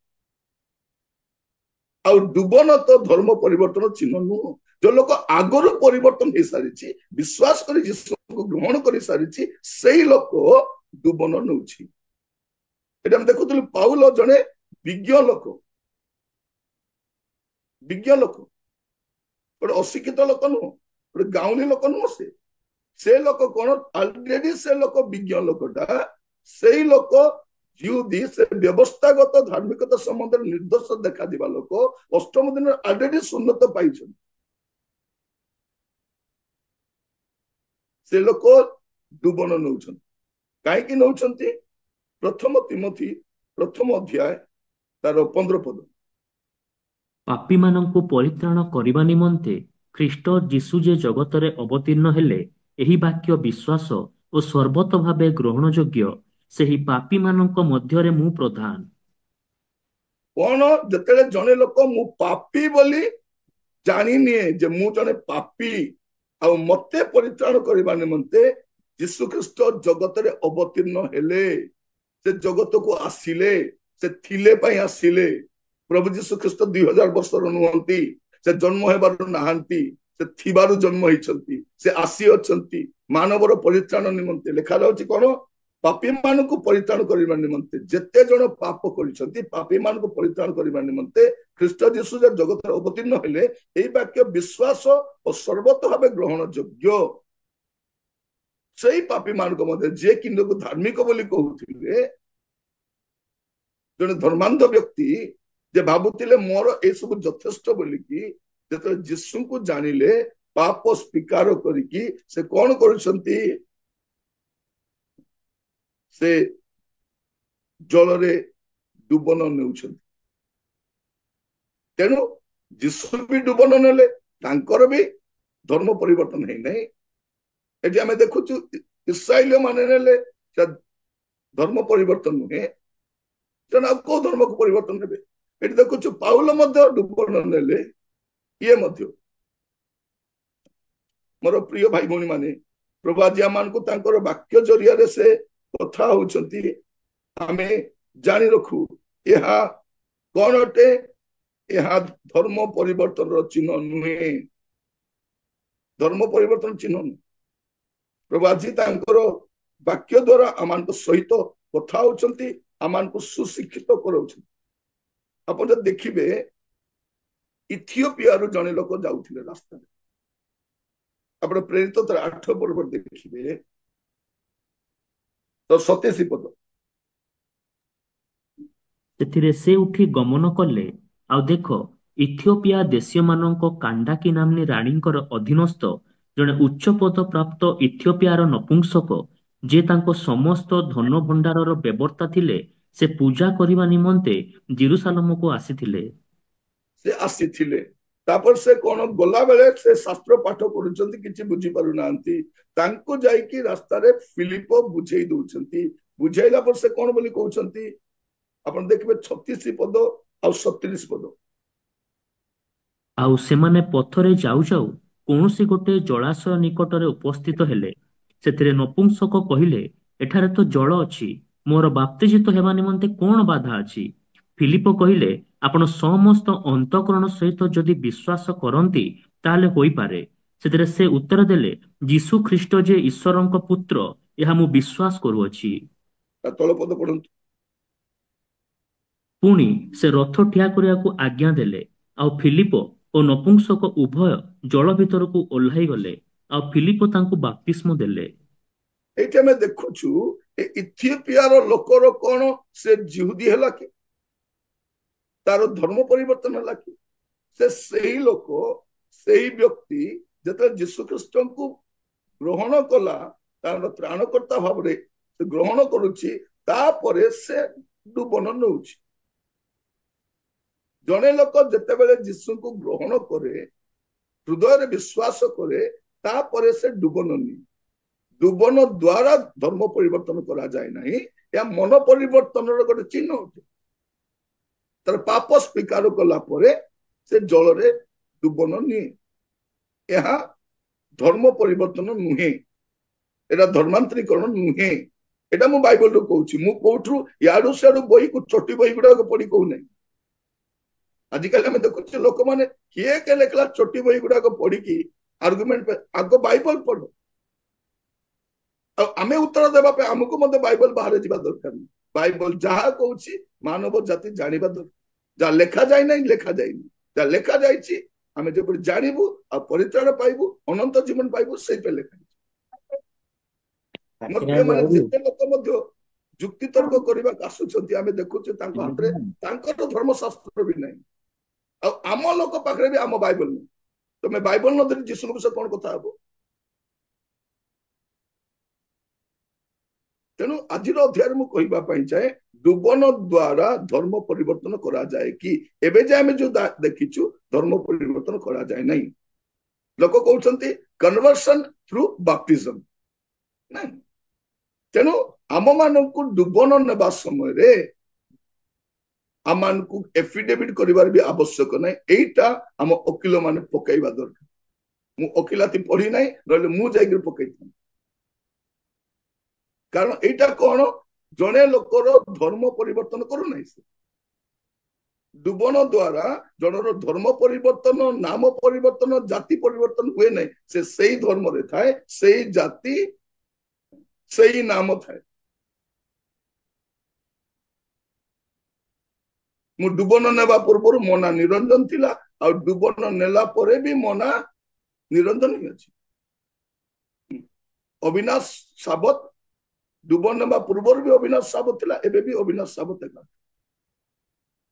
ଆଉ ଡୁବନ ତ ଧର୍ମ ପରିବର୍ତ୍ତନ ଚିହ୍ନ ନୁହଁ। ଯୋଉ ଲୋକ ଆଗରୁ ପରିବର୍ତ୍ତନ ହେଇସାରିଛି, ବିଶ୍ୱାସ କରି ଯୀଶୁକୁ ଗ୍ରହଣ କରି ସାରିଛି, ସେଇ ଲୋକ ଡୁବନ ନଉଛି। ଏଟା ଆମେ ଦେଖୁଥିଲୁ, ପାଉଲ ଜଣେ ବିଜ୍ଞ ଲୋକ, ଗୋଟେ ଅଶିକ୍ଷିତ ଲୋକ ନୁହଁ, ଗୋଟେ ଗାଉଁଲି ଲୋକ ନୁହଁ। ସେ ଲୋକ କଣ? ଅଲରେଡି ସେ ଲୋକ ବିଜ୍ଞ ଲୋକଟା, ସେଇ ଲୋକ ଜିହୁଦୀ, ସେ ବ୍ୟବସ୍ଥାଗତ ଧାର୍ମିକତା ସମ୍ବନ୍ଧରେ ନିର୍ଦ୍ଦୋଷ ଦେଖାଯିବା ଲୋକ, ଅଷ୍ଟମ ଦିନରେ ଅଲରେଡି ସୁନ୍ନତ ପାଇଛନ୍ତି। ସେ ଲୋକ ଡୁବନ ନଉଛନ୍ତି। କାହିଁକି ନଉଛନ୍ତି? 1 ତିମୋଥୀ 1ମ ଅଧ୍ୟାୟ ତାର 15 ପଦ, ପାପୀମାନଙ୍କୁ ପରିତ୍ରାଣ କରିବା ନିମନ୍ତେ ଖ୍ରୀଷ୍ଟ ଯୀଶୁ ଯେ ଜଗତରେ ଅବତୀର୍ଣ୍ଣ ହେଲେ, ଏହି ବାକ୍ୟ ବିଶ୍ୱାସ ଓ ସର୍ବତ ଭାବେ ଗ୍ରହଣଯୋଗ୍ୟ, ସେହି ପାପୀମାନଙ୍କ ମଧ୍ୟରେ ମୁଁ ପ୍ରଧାନ। କଣ ଯେତେବେଳେ ଜଣେ ଲୋକ ମୁଁ ପାପୀ ବୋଲି ଜାଣିନିଏ ଯେ ମୁଁ ଜଣେ ପାପୀ ଆଉ ମତେ ପରିତ୍ରାଣ କରିବା ନିମନ୍ତେ ଯୀଶୁ ଖ୍ରୀଷ୍ଟ ଜଗତରେ ଅବତୀର୍ଣ୍ଣ ହେଲେ, ସେ ଜଗତକୁ ଆସିଲେ, ସେ ଥିଲେ ପାଇଁ ଆସିଲେ। ପ୍ରଭୁ ଯୀଶୁ ଖ୍ରୀଷ୍ଟ 2000 ବର୍ଷର ନୁହନ୍ତି, ସେ ଜନ୍ମ ହେବାରୁ ନାହାନ୍ତି, ସେ ଥିବାରୁ ଜନ୍ମ ହେଇଛନ୍ତି, ସେ ଆସିଅଛନ୍ତି ମାନବର ପରିତ୍ରାଣ ନିମନ୍ତେ। ଲେଖା ଯାଉଛି କଣ? ପାପୀ ମାନଙ୍କୁ ପରିତ୍ରାଣ କରିବା ନିମନ୍ତେ, ଯେତେ ଜଣ ପାପ କରିଛନ୍ତି ପାପୀ ମାନଙ୍କୁ ପରିତ୍ରାଣ କରିବା ନିମନ୍ତେ ଖ୍ରୀଷ୍ଟ ଯୀଶୁ ଯେ ଜଗତରେ ଅବତୀର୍ଣ୍ଣ ହେଲେ, ଏହି ବାକ୍ୟ ବିଶ୍ୱାସ ଓ ସର୍ବତ ଭାବେ ଗ୍ରହଣ ଯୋଗ୍ୟ। ସେଇ ପାପୀ ମାନଙ୍କ ମଧ୍ୟରେ ଯିଏ କିନ୍ତୁ ଧାର୍ମିକ ବୋଲି କହୁଥିଲେ, ଜଣେ ଧର୍ମାନ୍ଧ ବ୍ୟକ୍ତି ଯେ ଭାବୁଥିଲେ ମୋର ଏସବୁ ଯଥେଷ୍ଟ ବୋଲିକି, ଯେତେବେଳେ ଯୀଶୁଙ୍କୁ ଜାଣିଲେ ପାପ ସ୍ୱୀକାର କରିକି ସେ କଣ କରୁଛନ୍ତି? ସେ ଜଳରେ ଡୁବନ ନେଉଛନ୍ତି। ତେଣୁ ଯୀଶୁ ବି ଡୁବନ ନେଲେ, ତାଙ୍କର ବି ଧର୍ମ ପରିବର୍ତ୍ତନ ହେଇନାହିଁ। ଏଠି ଆମେ ଦେଖୁଛୁ ଇସ୍ରାଏଲୀୟ ମାନେ ନେଲେ, ସେ ଧର୍ମ ପରିବର୍ତ୍ତନ ନୁହେଁ, ତେଣୁ ଆଉ କୋଉ ଧର୍ମକୁ ପରିବର୍ତ୍ତନ ନେବେ? ଏଠି ଦେଖୁଛୁ ପାଉଲ ମଧ୍ୟ ଡୁବନ ନେଲେ। ଇଏ ମଧ୍ୟ ମୋର ପ୍ରିୟ ଭାଇ ଭଉଣୀ ମାନେ, ପ୍ରଭୁ ଆଜି ଆମମାନଙ୍କୁ ତାଙ୍କର ବାକ୍ୟ ଜରିଆରେ ସେ କଥା ହଉଛନ୍ତି। ଆମେ ଜାଣି ରଖୁ ଏହା କଣ ଅଟେ? ଏହା ଧର୍ମ ପରିବର୍ତ୍ତନର ଚିହ୍ନ ନୁହେଁ, ଧର୍ମ ପରିବର୍ତ୍ତନ ଚିହ୍ନ ନୁହେଁ। ପ୍ରଭୁ ଆଜି ତାଙ୍କର ବାକ୍ୟ ଦ୍ଵାରା ଆମମାନଙ୍କ ସହିତ କଥା ହଉଛନ୍ତି, ଆମମାନଙ୍କୁ ସୁଶିକ୍ଷିତ କରାଉଛନ୍ତି। ଆପଣ ଯଦି ଦେଖିବେ, ଇଥିଓପିଆରୁ ଜଣେ ଲୋକ ଯାଉଥିଲେ ରାସ୍ତାରେ, ଆପଣ ପ୍ରେରିତ 8 ପର୍ବ ଦେଖିବେ ତ 27 ପଦ। ସେଥିରେ ସେ ଉଠି ଗମନ କଲେ, ଆଉ ଦେଖ, ଇଥିଓପିଆ ଦେଶୀୟମାନଙ୍କ କାଣ୍ଡାକି ନାମ୍ନୀ ରାଣୀଙ୍କର ଅଧୀନସ୍ଥ ଜଣେ ଉଚ୍ଚପଦ ପ୍ରାପ୍ତ ଇଥିଓପିଆର ନପୁଂସକ, ଯେ ତାଙ୍କ ସମସ୍ତ ଧନ ଭଣ୍ଡାରର ବ୍ୟବର୍ତ୍ତା ଥିଲେ, ସେ ପୂଜା କରିବା ନିମନ୍ତେ ଜେରୁସାଲମକୁ ଆସିଥିଲେ। ସେ ଆସିଥିଲେ, ତାପରେ ସେ କଣ ଗଲା ବେଳେ ସେ ଶାସ୍ତ୍ର ପାଠ କରୁଛନ୍ତି, କିଛି ବୁଝି ପାରୁନାହାନ୍ତି। ତାଙ୍କୁ ଯାଇକି ରାସ୍ତାରେ ଫିଲିପ ବୁଝେଇ ଦଉଛନ୍ତି। ବୁଝେଇଲା ପରେ ସେ କଣ ବୋଲି କହୁଛନ୍ତି? ଆପଣ ଦେଖିବେ 36 ପଦ ଆଉ 37 ପଦ। ଆଉ ସେମାନେ ପଥରେ ଯାଉ ଯାଉ କୌଣସି ଗୋଟେ ଜଳାଶୟ ନିକଟରେ ଉପସ୍ଥିତ ହେଲେ। ସେଥିରେ ନପୁଂସକ କହିଲେ, ଏଠାରେ ତ ଜଳ ଅଛି, ମୋର ବାପ୍ତିଜିତ ହେବା ନିମନ୍ତେ କଣ ବାଧା ଅଛି? ଫିଲିପ କହିଲେ, ଆପଣ ସମସ୍ତ ଅନ୍ତଃକରଣ ସହିତ ଯଦି ବିଶ୍ୱାସ କରନ୍ତି ତାହେଲେ ହୋଇପାରେ। ସେଥିରେ ସେ ଉତ୍ତର ଦେଲେ, ଯୀଶୁ ଖ୍ରୀଷ୍ଟ ଯେ ଈଶ୍ୱରଙ୍କ ପୁତ୍ର, ଏହା ମୁଁ ବିଶ୍ୱାସ କରୁଅଛି। ତା ତଳ ପଦ ପଢନ୍ତୁ। ପୁଣି ସେ ରଥ ଠିଆ କରିବାକୁ ଆଜ୍ଞା ଦେଲେ, ଆଉ ଫିଲିପ ଓ ନପୁଂସକ ଉଭୟ ଜଳ ଭିତରକୁ ଓହ୍ଲାଇ ଗଲେ, ଆଉ ଫିଲିପ ତାଙ୍କୁ ବାପ୍ତିସ୍ମ ଦେଲେ। ଏଇଠି ଆମେ ଦେଖୁଛୁ ଏ ଇଥିଓପିଆର ଲୋକର କଣ ସେ ଜିହୁଦୀ ହେଲା କି? ତାର ଧର୍ମ ପରିବର୍ତ୍ତନ ହେଲା କି? ସେ ସେହି ଲୋକ, ସେହି ବ୍ୟକ୍ତି ଯେତେବେଳେ ଯୀଶୁ ଖ୍ରୀଷ୍ଟଙ୍କୁ ଗ୍ରହଣ କଲା, ତାର ତ୍ରାଣକର୍ତ୍ତା ଭାବରେ ସେ ଗ୍ରହଣ କରୁଛି, ତାପରେ ସେ ଡୁବନ ନେଉଛି। ଜଣେ ଲୋକ ଯେତେବେଳେ ଯୀଶୁଙ୍କୁ ଗ୍ରହଣ କରେ, ହୃଦୟରେ ବିଶ୍ୱାସ କରେ, ତାପରେ ସେ ଡୁବନ ନିଏ। ଡୁବନ ଦ୍ଵାରା ଧର୍ମ ପରିବର୍ତ୍ତନ କରାଯାଏ ନାହିଁ, ଏହା ମନ ପରିବର୍ତ୍ତନର ଗୋଟେ ଚିହ୍ନ ଅଟେ। ତାର ପାପ ସ୍ୱୀକାର କଲା ପରେ ସେ ଜଳରେ ଡୁବନ ନିଏ। ଏହା ଧର୍ମ ପରିବର୍ତ୍ତନ ନୁହେଁ, ଏଟା ଧର୍ମାନ୍ତରୀକରଣ ନୁହେଁ। ଏଟା ମୁଁ ବାଇବଲରୁ କହୁଛି, ମୁଁ କୋଉଠୁ ଇଆଡୁ ସିଆଡୁ ବହିକୁ ଚଟି ବହି ଗୁଡାକ ପଢି କହୁନାହିଁ। ଆଜିକାଲି ଆମେ ଦେଖୁଛୁ ଲୋକମାନେ କିଏ କେ ଲେଖିଲା ଚଟି ବହି ଗୁଡାକ ପଢିକି ଆର୍ଗୁମେଣ୍ଟ, ଆଗ ବାଇବଲ ପଢ। ଆଉ ଆମେ ଉତ୍ତର ଦେବା ପାଇଁ ଆମକୁ ମଧ୍ୟ ବାଇବଲ ବାହାରେ ଯିବା ଦରକାର ନାହିଁ। ବାଇବଲ ଯାହା କହୁଛି ମାନବ ଜାତି ଜାଣିବା ଦରକାର। ଯାହା ଲେଖା ଯାଇନାହିଁ, ଲେଖା ଯାଇନି। ଯାହା ଲେଖା ଯାଇଛି ଆମେ ଯେପରି ଜାଣିବୁ ଆଉ ପରିତ୍ରାଣ ପାଇବୁ, ଅନନ୍ତ ଜୀବନ ପାଇବୁ, ସେଇଟା ଲେଖା ହେଇଛି। ମୋର ପ୍ରିୟ ମାନେ, ଯେତେ ଲୋକ ମଧ୍ୟ ଯୁକ୍ତି ତର୍କ କରିବାକୁ ଆସୁଛନ୍ତି, ଆମେ ଦେଖୁଛୁ ତାଙ୍କ ହାତରେ ତାଙ୍କର ଧର୍ମଶାସ୍ତ୍ର ବି ନାହିଁ। ଆଉ ଆମ ଲୋକ ପାଖରେ ବି ଆମ ବାଇବଲ ନାହିଁ। ତମେ ବାଇବଲ ନ ଧରି ଯୀଶୁଙ୍କ ବିଷୟ କଣ କଥା ହବ? ତେଣୁ ଆଜିର ଅଧ୍ୟାୟରେ ମୁଁ କହିବା ପାଇଁ ଚାହେଁ, ଡୁବନ ଦ୍ଵାରା ଧର୍ମ ପରିବର୍ତ୍ତନ କରାଯାଏ କି? ଏବେ ଯେ ଆମେ ଯୋଉ ଦେଖିଛୁ, ଧର୍ମ ପରିବର୍ତ୍ତନ କରାଯାଏ ନାହିଁ। ଲୋକ କହୁଛନ୍ତି कन्वर्सन थ्रू बाप्टिजम नहीं तेणु आम मानक डुबन नेबा समय आम मानक एफिडेविट कर भी आवश्यक नहीं एटा आम वकिल मान पकईवा दरकार मु वकिलाती पढ़ी ना मुझे पकई कारण एटा कौन जड़े लोकर धर्म परिवर्तन करूना से डुबन द्वारा जनर धर्म परिवर्तन नाम परिवर्तन जाति परिवर्तन हुए नहीं से सही धर्म रे थाए सही जाति सही नाम थाए मु डुबन नेबा पूर्व मोना निरंजन थिला आ डुबन नेला परे भी मोना निरंजन ही अछि अविनाश साबत डुबन नेबा पूर्व भी अविनाश साबत थिला एबे भी अविनाश साबत है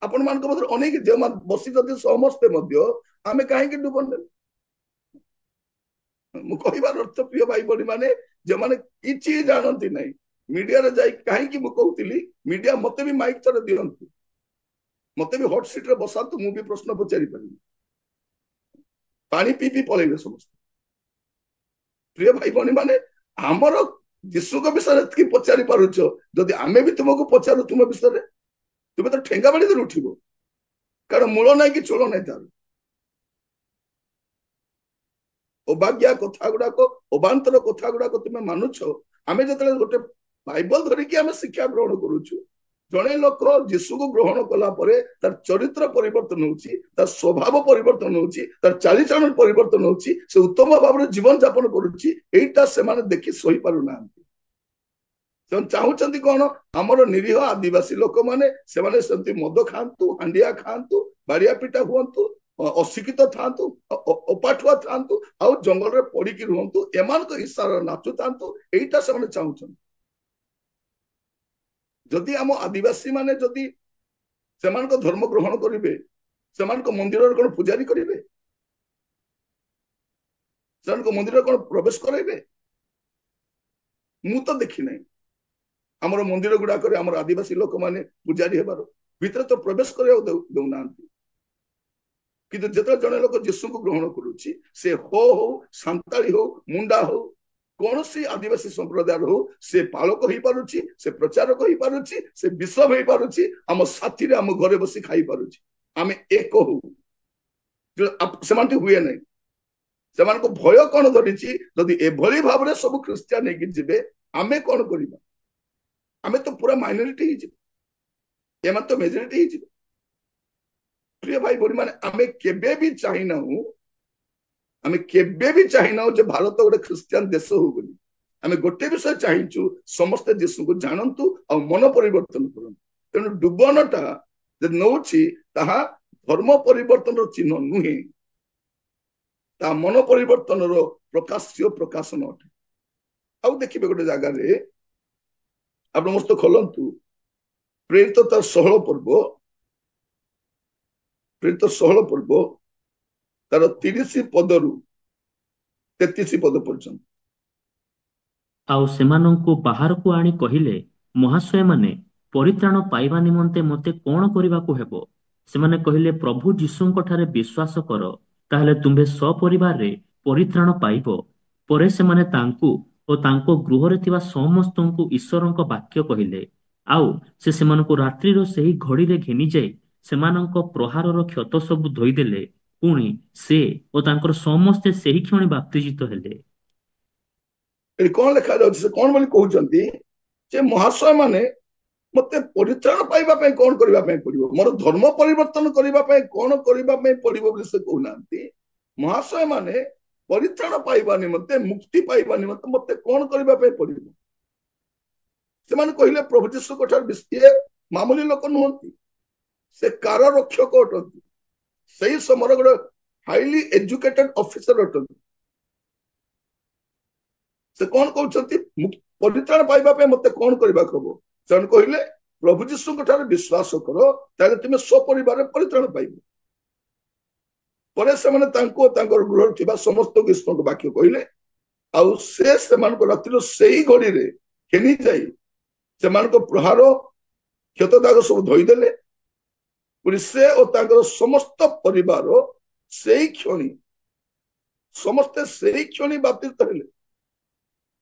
आपण मान मध्य अनेक जो बसी समस्ते आमे कहीं डुबन ने कहबार अर्थ प्रिय भाई बड़ी माने जो मैंने किसी जानती ना मीडिया रे जाई कहीं कहूली मीडिया मत भी माइक थोड़े दिंतु मत भी हट सीट रे बसातु मु भी प्रश्न पचारि पारि पानी पी पी पलैबे समस्त प्रिय भाई बड़ी माने आमर जीशु विषय पचारि पारुछ जदि आमे भी तुमको पचारू तुम विषय तुम तो ठेंगा बाड़ी धर उठिब कारण मूल ना कि चोल ना तार अबाग्या कथा गुड़ाक अबांतर कथा गुड़ाक तुम मानुछ आम जो गोटे बाइबल धरिकी आम शिक्षा ग्रहण करुचु जड़े लोक जीशु को ग्रहण कला तार चरित्र परिवर्तन हो स्वभाव परिवर्तन हो चालीचरण परिवर्तन हो उत्तम भाव में जीवन यापन करुटा से देखी सही पार ना चाहूँ कौन आमर निरीह आदिवासी लोक मैंने मद खातु हांडिया खातु बाड़िया पिटा हूँ अशिक्षित था अपाठुआ था आउ जंगल में पड़ी रुहतु एमान इशारा नाचु था यहीटा से चाहूँ जदि आम आदिवासी माने जदि धर्म ग्रहण करेंगे से मंदिर कौन पूजारी करेंगे मंदिर कौन प्रवेश करेंगे मु तो देखी ना आमर मंदिर गुड़ाक आमर आदिवासी लोक मैंने पूजारी हेबार भीतर तो प्रवेश कर दौना किंतु जिते जड़े लोक जीशु को ग्रहण करुच्ची से हो सांताली हो मुंडा हो कौन सी आदिवासी संप्रदाय हो से पालक हो पारुची से प्रचारक हो पारुची से विषव हो पारुची आम साथी रे आम घरे बसी खाई पारुची आम एक हो से हुए नहीं से भय कौन धरी जदि एभली भाव में सब ख्रिस्टियान नहीं जीवे आमे कौन करबा आमे तो पूरा माइनॉरिटी ही जीवे एम तो मेजोरिटी ही जीवे प्रिय भाई बड़ी माने आमे केबे भी चाहिना आमे केबे भी चाहिना जे भारत गोटे ख्रिस्टियान देश हो बोली आमे गोटे विषय चाहिचु समस्त जीशु को जानतु और मन परिवर्तन करन तेनु डुबनटा जे नउछि ताहा धर्म परिवर्तन चिन्ह नुहे ता मन परिवर्तन प्रकाश्य प्रकाशन अटे आउ देखिबे गोटे जगह रे आप मस्त खोलंतु प्रेरित तार 16 पर्व तार 30 पदरु 33 पद पर्यंत आउ सेमानंकु बाहर को आनी कहिले महाशय माने परित्राण पाइबा निमंते मते कोन करिबाकू हेबो सेमाने कहिले प्रभु जीशुंक ठारे विश्वास कर ताहले तुम्बे सपरिवार रे परित्राण पाइबो परे सेमाने तांकू ओ तांको गृह रे थिबा समस्तंकु ईश्वरंक वाक्य कहिले आउ से सेमानंकु रात्रि रो सही घड़ी रे घेनी जाई सेमानंक प्रहार रो क्षत सब धोई देले पुणी से ओ तांकर समस्ते सही क्षणी बाप्तिजित हेले कौन लिखा जाउछि कौन बोली कहउचंती जे महाशय माने मते परित्राण पाइबा पे कौन करिबा पे पड़िबो मोर धर्म परिवर्तन करिबा पे कौन करिबा पे पड़िबो बोली से कहउनांती महाशय माने परित्राण पाइबा निमंते मुक्ति पाइबा निमंते मते कौन करिबा पे पड़िबो से माने कहिले प्रभु यीशु कोठार विषय मामूली लोक नहंती से कारारक्षक अटंती सही समर गोटे हाईली एजुकेटेड ऑफिसर अटंती से कौन कहउचंती परित्राण पाइबा पे मते कौन करिबा खबो से कहले प्रभु यीशु कोठार विश्वास करो ताले तुमे सपरिवार परित्राण पाइबो परे से माने तांको तांकर गृह थिबा समस्त ईश्वर वाक्य कहले आउ से सेमान को रात्रि सही घड़ी रे केनी जाई सेमान को प्रहार क्षत दाग सब धोई देले पुरी से और तांकर समस्त परिवार सही क्षणी ସମସ୍ତେ ସେଇ କ୍ଷଣି ବାପ୍ତିସ୍ତ ହେଲେ।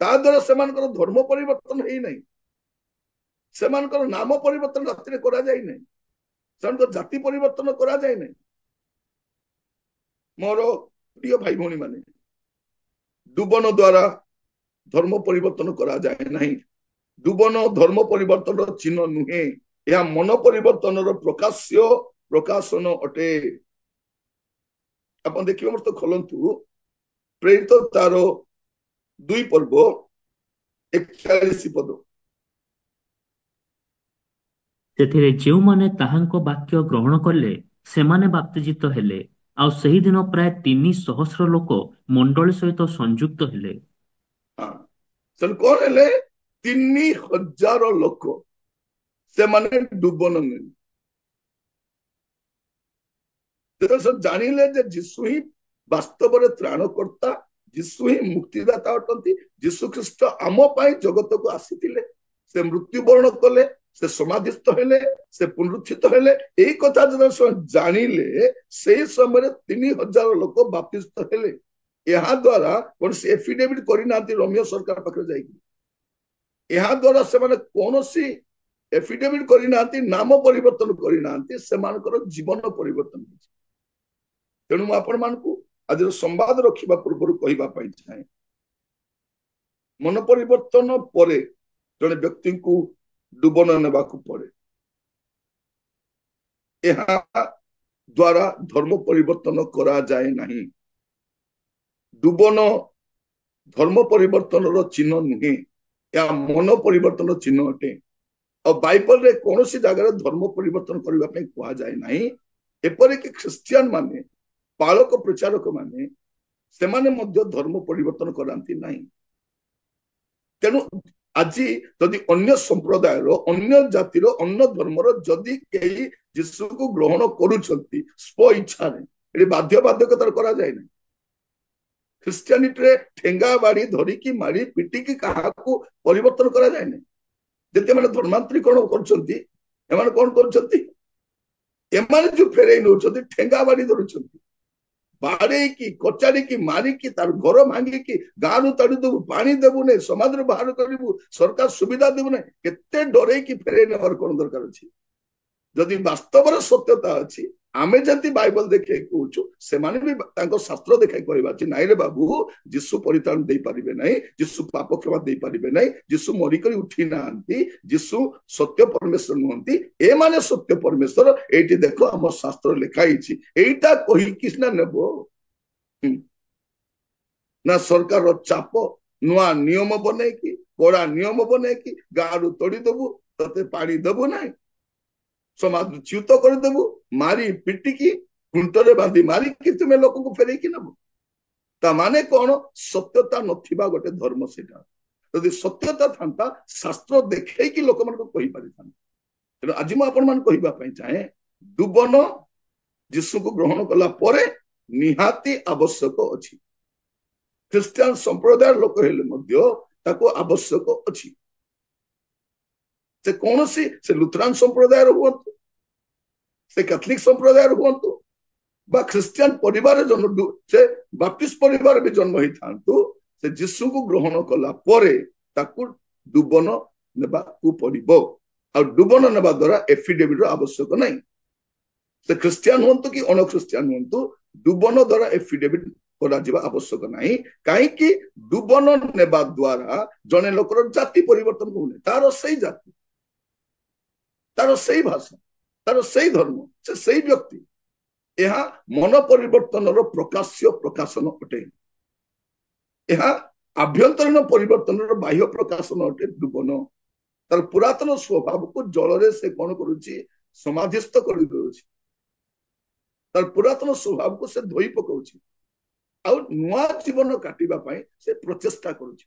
ତା ଦ୍ୱାରା ସେମାନଙ୍କର ଧର୍ମ ପରିବର୍ତ୍ତନ ହେଇନାହିଁ, ସେମାନଙ୍କର ନାମ ପରିବର୍ତ୍ତନ ରାତିରେ କରାଯାଇ ନାହିଁ, ସେମାନଙ୍କର ଜାତି ପରିବର୍ତ୍ତନ କରାଯାଇ ନାହିଁ। ମୋର ପ୍ରିୟ ଭାଇ ଭଉଣୀ ମାନେ, ଡୁବନ ଦ୍ୱାରା ଧର୍ମ ପରିବର୍ତ୍ତନ କରାଯାଏ ନାହିଁ। ଡୁବନ ଧର୍ମ ପରିବର୍ତ୍ତନର ଚିହ୍ନ ନୁହେଁ, ଏହା ମନ ପରିବର୍ତ୍ତନର ପ୍ରକାଶନ ଅଟେ। ଆପଣ ଦେଖିବେ ମତେ ଖୋଲନ୍ତୁ ପ୍ରେରିତ ତାର 2 ପର୍ବ 41 ପଦ। ସେଥିରେ ଯେଉଁମାନେ ତାହାଙ୍କ ବାକ୍ୟ ଗ୍ରହଣ କଲେ ସେମାନେ ବାପ୍ତିଜିତ ହେଲେ, ଆଉ ସେହିଦିନ ପ୍ରାୟ 3,000 ଲୋକ ମଣ୍ଡଳୀ ସହିତ ସଂଯୁକ୍ତ ହେଲେ। ସେମାନେ କଣ ହେଲେ? 3,000 ଲୋକ ସେମାନେ ଡୁବନ ନେଲେ। ଯେତେବେଳେ ସେ ଜାଣିଲେ ଯେ ଯୀଶୁ ହିଁ ବାସ୍ତବରେ ତ୍ରାଣକର୍ତ୍ତା, ଯୀଶୁ ହିଁ ମୁକ୍ତିଦାତା ଅଟନ୍ତି, ଯୀଶୁ ଖ୍ରୀଷ୍ଟ ଆମ ପାଇଁ ଜଗତକୁ ଆସିଥିଲେ, ସେ ମୃତ୍ୟୁବରଣ କଲେ, ସେ ସମାଧିସ୍ଥ ହେଲେ, ସେ ପୁନରୁତ୍ଥିତ ହେଲେ, ଏଇ କଥା ଯେତେବେଳେ ସେମାନେ ଜାଣିଲେ ସେଇ ସମୟରେ 3,000 ଲୋକ ବାପ୍ତିସ୍ତ ହେଲେ। ଏହା ଦ୍ୱାରା କୌଣସି ଏଫିଡେଭିଟ୍ କରିନାହାନ୍ତି ରୋମିଓ ସରକାର ପାଖରେ ଯାଇକି। ଏହା ଦ୍ୱାରା ସେମାନେ କୌଣସି ଏଫିଡେଭିଟ୍ କରିନାହାନ୍ତି, ନାମ ପରିବର୍ତ୍ତନ କରିନାହାନ୍ତି, ସେମାନଙ୍କର ଜୀବନ ପରିବର୍ତ୍ତନ ହେଇଛି। ତେଣୁ ମୁଁ ଆପଣମାନଙ୍କୁ ଆଜିର ସମ୍ବାଦ ରଖିବା ପୂର୍ବରୁ କହିବା ପାଇଁ ଚାହେଁ, ମନ ପରିବର୍ତ୍ତନ ପରେ ଜଣେ ବ୍ୟକ୍ତିଙ୍କୁ ଡୁବନ ନେବାକୁ ପଡେ। ଏହା ଦ୍ୱାରା ଧର୍ମ ପରିବର୍ତ୍ତନ କରାଯାଏ ନାହିଁ। ଡୁବନ ଧର୍ମ ପରିବର୍ତ୍ତନର ଚିହ୍ନ ନୁହେଁ, ଏହା ମନ ପରିବର୍ତ୍ତନ ଚିହ୍ନ ଅଟେ। ଆଉ ବାଇବଲରେ କୌଣସି ଜାଗାରେ ଧର୍ମ ପରିବର୍ତ୍ତନ କରିବା ପାଇଁ କୁହାଯାଏ ନାହିଁ। ଏପରିକି ଖ୍ରୀଷ୍ଟିଆନ ମାନେ, ପାଳକ ପ୍ରଚାରକ ମାନେ, ସେମାନେ ମଧ୍ୟ ଧର୍ମ ପରିବର୍ତ୍ତନ କରାନ୍ତି ନାହିଁ। ତେଣୁ ଆଜି ଯଦି ଅନ୍ୟ ସମ୍ପ୍ରଦାୟର, ଅନ୍ୟ ଜାତିର, ଅନ୍ୟ ଧର୍ମର ଯଦି କେହି ଯୀଶୁକୁ ଗ୍ରହଣ କରୁଛନ୍ତି ସ୍ୱ ଇଚ୍ଛାରେ, ଏଠି ବାଧ୍ୟବାଧକତାର କରାଯାଏ ନାହିଁ। ଖ୍ରୀଷ୍ଟିଆନିଟିରେ ଠେଙ୍ଗା ବାଡି ଧରିକି ମାରି ପିଟିକି କାହାକୁ ପରିବର୍ତ୍ତନ କରାଯାଏ ନାହିଁ। ଯେତେବେଳେ ଧର୍ମାନ୍ତରୀକରଣ କରୁଛନ୍ତି, ଏମାନେ କଣ କରୁଛନ୍ତି? ଏମାନେ ଯୋଉ ଫେରେଇ ନେଉଛନ୍ତି ଠେଙ୍ଗା ବାଡି ଧରୁଛନ୍ତି, ବାଡେଇକି କଚାଡିକି ମାରିକି ତାର ଘର ଭାଙ୍ଗିକି ଗାଁରୁ ତାଡିଦେବୁ, ପାଣି ଦେବୁନି, ସମାଜରୁ ବାହାର କରିବୁ, ସରକାର ସୁବିଧା ଦେବୁନି, କେତେ ଡରେଇକି ଫେରେଇ ନେବାର କଣ ଦରକାର ଅଛି? ଯଦି ବାସ୍ତବର ସତ୍ୟତା ଅଛି, ଆମେ ଯେମିତି ବାଇବଲ ଦେଖେଇ କହୁଛୁ, ସେମାନେ ବି ତାଙ୍କ ଶାସ୍ତ୍ର ଦେଖାଇ କହିବା ଅଛି, ନାଇଁ ରେ ବାବୁ, ଯୀଶୁ ପରିତ୍ରାଣ ଦେଇପାରିବେ ନାହିଁ, ଯୀଶୁ ପାପ କ୍ଷମା ଦେଇପାରିବେ ନାହିଁ, ଯୀଶୁ ମରିକରି ଉଠି ନାହାନ୍ତି, ଯୀଶୁ ସତ୍ୟ ପରମେଶ୍ୱର ନୁହନ୍ତି, ଏମାନେ ସତ୍ୟ ପରମେଶ୍ୱର, ଏଇଠି ଦେଖ ଆମ ଶାସ୍ତ୍ର ଲେଖା ହେଇଛି। ଏଇଟା କହିକି ସିନା ନେବ ନା ସରକାରର ଚାପ, ନୂଆ ନିୟମ ବନେଇକି, କଡା ନିୟମ ବନେଇକି ଗାଁରୁ ତୋଡିଦେବୁ, ତତେ ପାଣି ଦେବୁ ନାହିଁ, ସମାଜ ଚ୍ୟୁତ କରିଦେବୁ, ମାରି ପିଟିକି ଖୁଣ୍ଟରେ ବାନ୍ଧି ମାରିକି ତୁମେ ଲୋକଙ୍କୁ ଫେରେଇକି ନେବ। ତା ମାନେ କଣ? ସତ୍ୟତା ନଥିବା ଗୋଟେ ଧର୍ମ ସେଇଟା। ଯଦି ସତ୍ୟତା ଥାନ୍ତା, ଶାସ୍ତ୍ର ଦେଖେଇକି ଲୋକମାନଙ୍କୁ କହିପାରିଥାନ୍ତା। ତେଣୁ ଆଜି ମୁଁ ଆପଣମାନଙ୍କୁ କହିବା ପାଇଁ ଚାହେଁ, ଡୁବନ ଯୀଶୁକୁ ଗ୍ରହଣ କଲା ପରେ ନିହାତି ଆବଶ୍ୟକ ଅଛି। ଖ୍ରୀଷ୍ଟିଆନ ସମ୍ପ୍ରଦାୟର ଲୋକ ହେଲେ ମଧ୍ୟ ତାକୁ ଆବଶ୍ୟକ ଅଛି। ସେ କୌଣସି, ସେ ଲୁଥରାନ ସମ୍ପ୍ରଦାୟର ହୁଅନ୍ତୁ, ସେ କ୍ୟାଥଲିକ ସମ୍ପ୍ରଦାୟର ହୁଅନ୍ତୁ, ବା ଖ୍ରୀଷ୍ଟିଆନ ପରିବାରରେ ଜନ୍ମ, ସେ ବାପ୍ଟିଷ୍ଟ ପରିବାର ବି ଜନ୍ମ ହେଇଥାନ୍ତୁ, ସେ ଯୀଶୁକୁ ଗ୍ରହଣ କଲା ପରେ ତାକୁ ଡୁବନ ନେବାକୁ ପଡିବ। ଆଉ ଡୁବନ ନେବା ଦ୍ୱାରା ଏଫିଡେଭିଟର ଆବଶ୍ୟକ ନାହିଁ। ସେ ଖ୍ରୀଷ୍ଟିଆନ ହୁଅନ୍ତୁ କି ଅଣ ଖ୍ରୀଷ୍ଟିଆନ ହୁଅନ୍ତୁ, ଡୁବନ ଦ୍ୱାରା ଏଫିଡେଭିଟ କରାଯିବା ଆବଶ୍ୟକ ନାହିଁ। କାହିଁକି? ଡୁବନ ନେବା ଦ୍ୱାରା ଜଣେ ଲୋକର ଜାତି ପରିବର୍ତ୍ତନ ହଉନି, ତାର ସେଇ ଜାତି, ତାର ସେଇ ଭାଷା, ତାର ସେଇ ଧର୍ମ, ସେ ସେଇ ବ୍ୟକ୍ତି। ଏହା ମନ ପରିବର୍ତ୍ତନର ପ୍ରକାଶନ ଅଟେ। ଏହା ଆଭ୍ୟନ୍ତରୀଣ ପରିବର୍ତ୍ତନର ବାହ୍ୟ ପ୍ରକାଶନ ଅଟେ। ଡୁବନ ତାର ପୁରାତନ ସ୍ୱଭାବକୁ ଜଳରେ ସେ କଣ କରୁଛି? ସମାଧିସ୍ଥ କରିଦେଉଛି, ତାର ପୁରାତନ ସ୍ୱଭାବକୁ ସେ ଧୋଇ ପକାଉଛି, ଆଉ ନୂଆ ଜୀବନ କାଟିବା ପାଇଁ ସେ ପ୍ରଚେଷ୍ଟା କରୁଛି।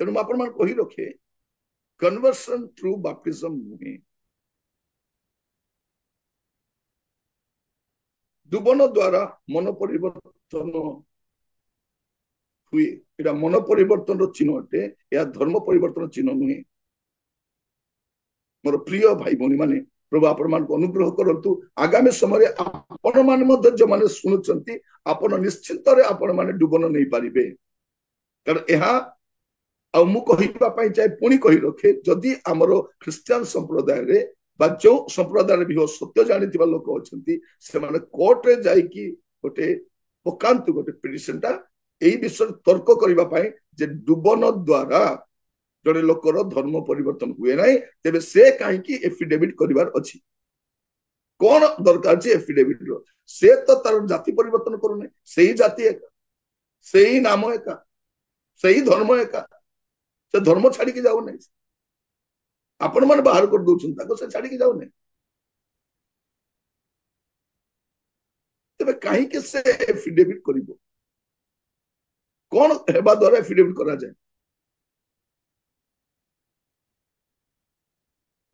ତେଣୁ ମୁଁ ଆପଣମାନଙ୍କୁ କହି ରଖେ, କନଭର୍ସନ ଥ୍ରୁ ବାପ୍ଟିଜମ ନୁହେଁ, ଡୁବନ ଦ୍ୱାରା ମନ ପରିବର୍ତ୍ତନ ହୁଏ। ଏଇଟା ମନ ପରିବର୍ତ୍ତନର ଚିହ୍ନ ଅଟେ, ଏହା ଧର୍ମ ପରିବର୍ତ୍ତନ ଚିହ୍ନ ନୁହେଁ। ମୋର ପ୍ରିୟ ଭାଇ ଭଉଣୀ ମାନେ, प्रभु आपण मान अनुग्रह करंतु आगामी समय आपण मान मध्य जो माने सुनुचंती आपण निश्चित रे आपण माने डुबन नहीं पारिबे कारण यहाँ आ मु कहिबा पई चाहे पुणी कहि रखे जदि हमरो ख्रिस्टियन संप्रदाय रे बा जो संप्रदाय भी हो सत्य जानिथिबा लोक अछंती से माने कोर्ट रे जाई कि गोटे पकांतु गोटे पिटिशनटा एई विषय तर्क करिबा पई जे डुबन द्वारा जड़े लोकर धर्म परिवर्तन हुए ना तेरे से कहीं एफिडेविट करिवार अछि कौन दरकार जे एफिडेविट रो से तो तार जाति परिवर्तन करूने सही जाति एका सही नाम एका सही धर्म एका से धर्म छाड़ी के जाऊ नहीं आपण मन बाहर कर दउछन ताको से छाड़ी के जाऊ नहीं तेबे कहीं के से एफिडेविट करिवो कौन हेबा द्वारा एफिडेविट करा जाए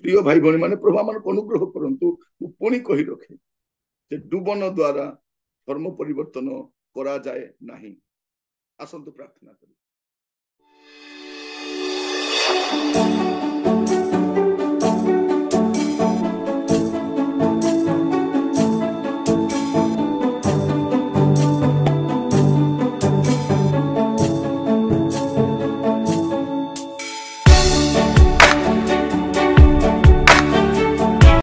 प्रिय भाई भौणी माने प्रभु मान अनुग्रह करंतु पुणी कहि रखे जे डुबन द्वारा धर्म परिवर्तन करा जाए नहीं आसंतु प्रार्थना करी